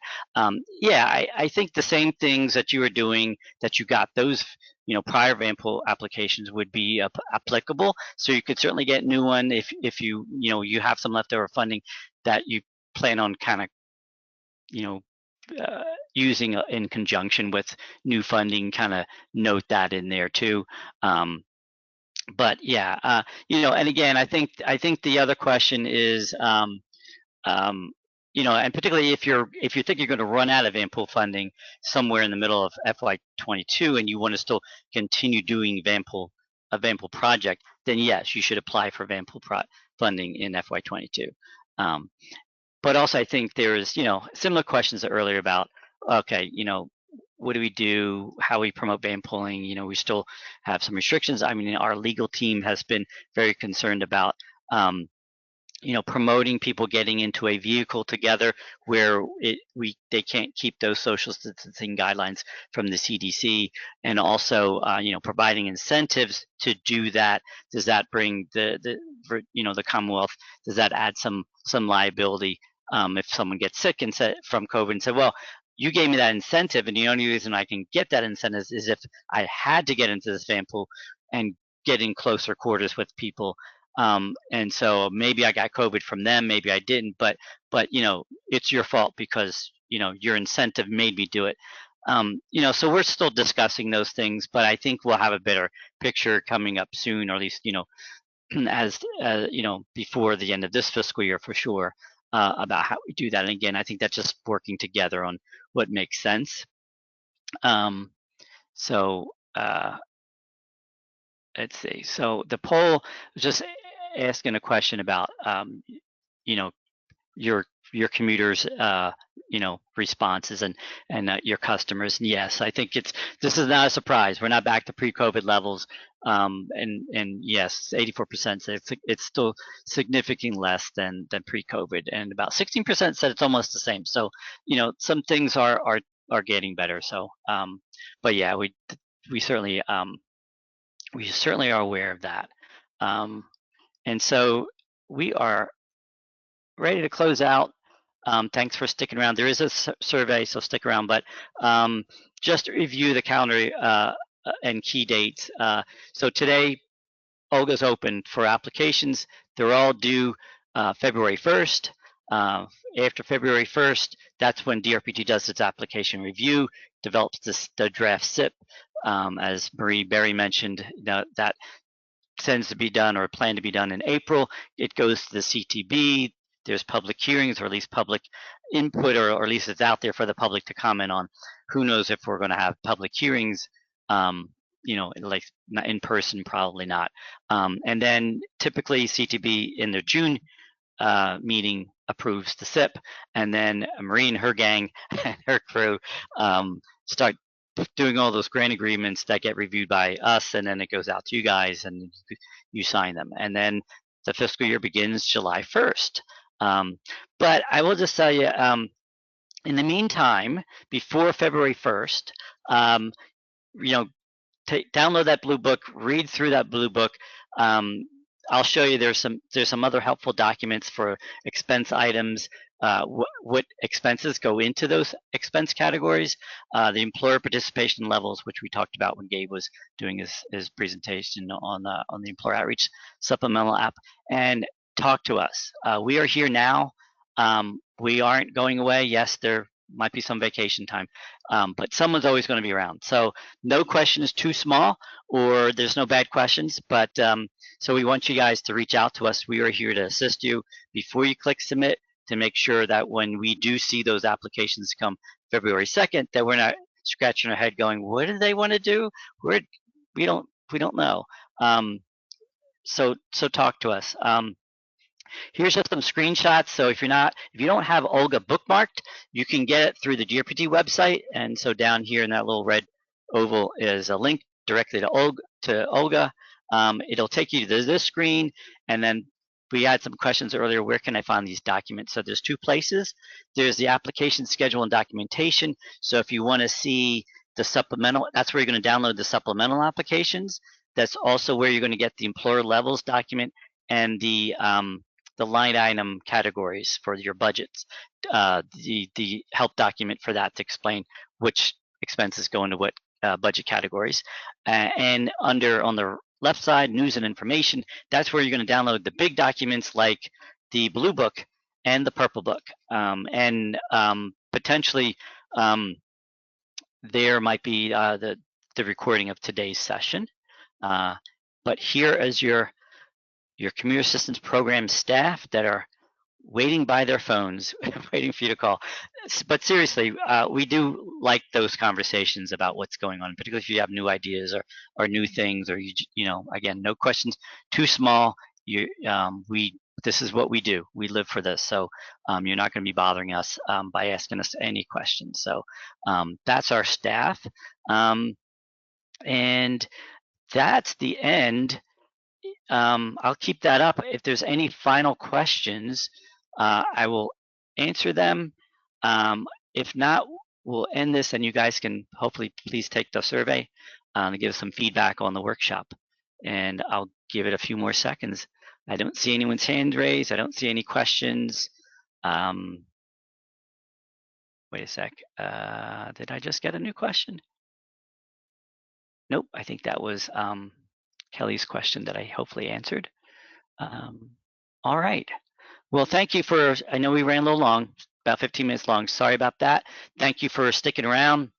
Yeah, I think the same things that you were doing, that you got those, prior Vanpool applications would be applicable. So you could certainly get new one if you have some leftover funding that you plan on kind of, using in conjunction with new funding, kind of note that in there too. But yeah, and again, I think the other question is, and particularly if you think you're going to run out of Vanpool funding somewhere in the middle of FY22 and you want to still continue doing a Vanpool project, then yes, you should apply for Vanpool funding in FY22. But also, I think there's similar questions earlier about, okay, what do we do? How we promote Vanpooling? We still have some restrictions. I mean, our legal team has been very concerned about promoting people getting into a vehicle together where they can't keep those social distancing guidelines from the CDC, and also providing incentives to do that. Does that bring the Commonwealth? Does that add some liability if someone gets sick and from COVID and said, well, you gave me that incentive, and the only reason I can get that incentive is if I had to get into this fan pool and get in closer quarters with people. And so maybe I got COVID from them, maybe I didn't, but it's your fault because your incentive made me do it. So we're still discussing those things, but I think we'll have a better picture coming up soon, or at least as before the end of this fiscal year for sure, about how we do that. And again, I think that's just working together on what makes sense. Let's see. So the poll was just asking a question about your commuters responses and your customers. And yes, I think this is not a surprise. We're not back to pre-COVID levels. And yes, 84% said it's still significantly less than pre-COVID, and about 16% said it's almost the same. So some things are getting better. So but yeah, we certainly are aware of that. And so we are ready to close out. Thanks for sticking around. There is a survey, so stick around. But just to review the calendar and key dates. So today, Olga's open for applications. They're all due February 1st. After February 1st, that's when DRPT does its application review, develops the draft SYIP. As Marie Berry mentioned, that tends to be done or planned to be done in April. It goes to the CTB. There's public hearings, or at least public input, or at least it's out there for the public to comment on. Who knows if we're going to have public hearings, like not in person, probably not. And then typically CTB in their June meeting approves the SYIP, and then Marie and her gang and her crew start doing all those grant agreements that get reviewed by us, and then it goes out to you guys and you sign them. And then the fiscal year begins July 1st. But I will just tell you, in the meantime, before February 1st, download that blue book, read through that blue book. I'll show you there's some other helpful documents for expense items, what expenses go into those expense categories, the employer participation levels, which we talked about when Gabe was doing his presentation on the Employer Outreach Supplemental app. And talk to us. We are here now. We aren't going away. Yes, there might be some vacation time, but someone's always going to be around. So no question is too small, or there's no bad questions. But so we want you guys to reach out to us. We are here to assist you before you click submit, to make sure that when we do see those applications come February 2nd, that we're not scratching our head going, what do they want to do? We don't know. So talk to us. Here's just some screenshots. So if you don't have Olga bookmarked, you can get it through the DRPT website. And so down here in that little red oval is a link directly to Olga. It'll take you to this screen, and then we had some questions earlier. Where can I find these documents? So there's two places. There's the application schedule and documentation. So if you want to see the supplemental, that's where you're going to download the supplemental applications. That's also where you're going to get the employer levels document and the line item categories for your budgets, the help document for that to explain which expenses go into what budget categories. And on the left side, news and information, that's where you're going to download the big documents like the blue book and the purple book. And potentially there might be the recording of today's session. But here is your commuter assistance program staff that are waiting by their phones, waiting for you to call. But seriously, we do like those conversations about what's going on, particularly if you have new ideas or new things, or again, no questions too small. This is what we do. We live for this. So you're not going to be bothering us by asking us any questions. So that's our staff. And that's the end I'll keep that up. If there's any final questions, I will answer them. If not, we'll end this, and you guys can hopefully please take the survey and give us some feedback on the workshop. And I'll give it a few more seconds. I don't see anyone's hand raised. I don't see any questions. Wait a sec. Did I just get a new question? Nope, I think that was Kelly's question that I hopefully answered. All right. Well, thank you for, I know we ran a little long, about 15 minutes long. Sorry about that. Thank you for sticking around.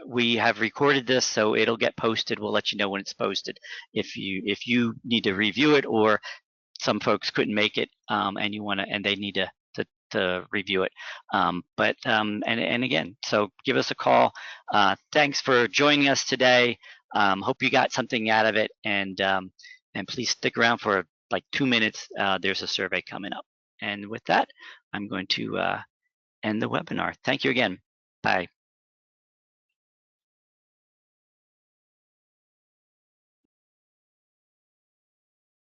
We have recorded this, so it'll get posted. We'll let you know when it's posted. If you need to review it, or some folks couldn't make it and you want to, and they need to review it. And again, so give us a call. Thanks for joining us today. Hope you got something out of it, and please stick around for like 2 minutes. There's a survey coming up. And with that, I'm going to end the webinar. Thank you again. Bye.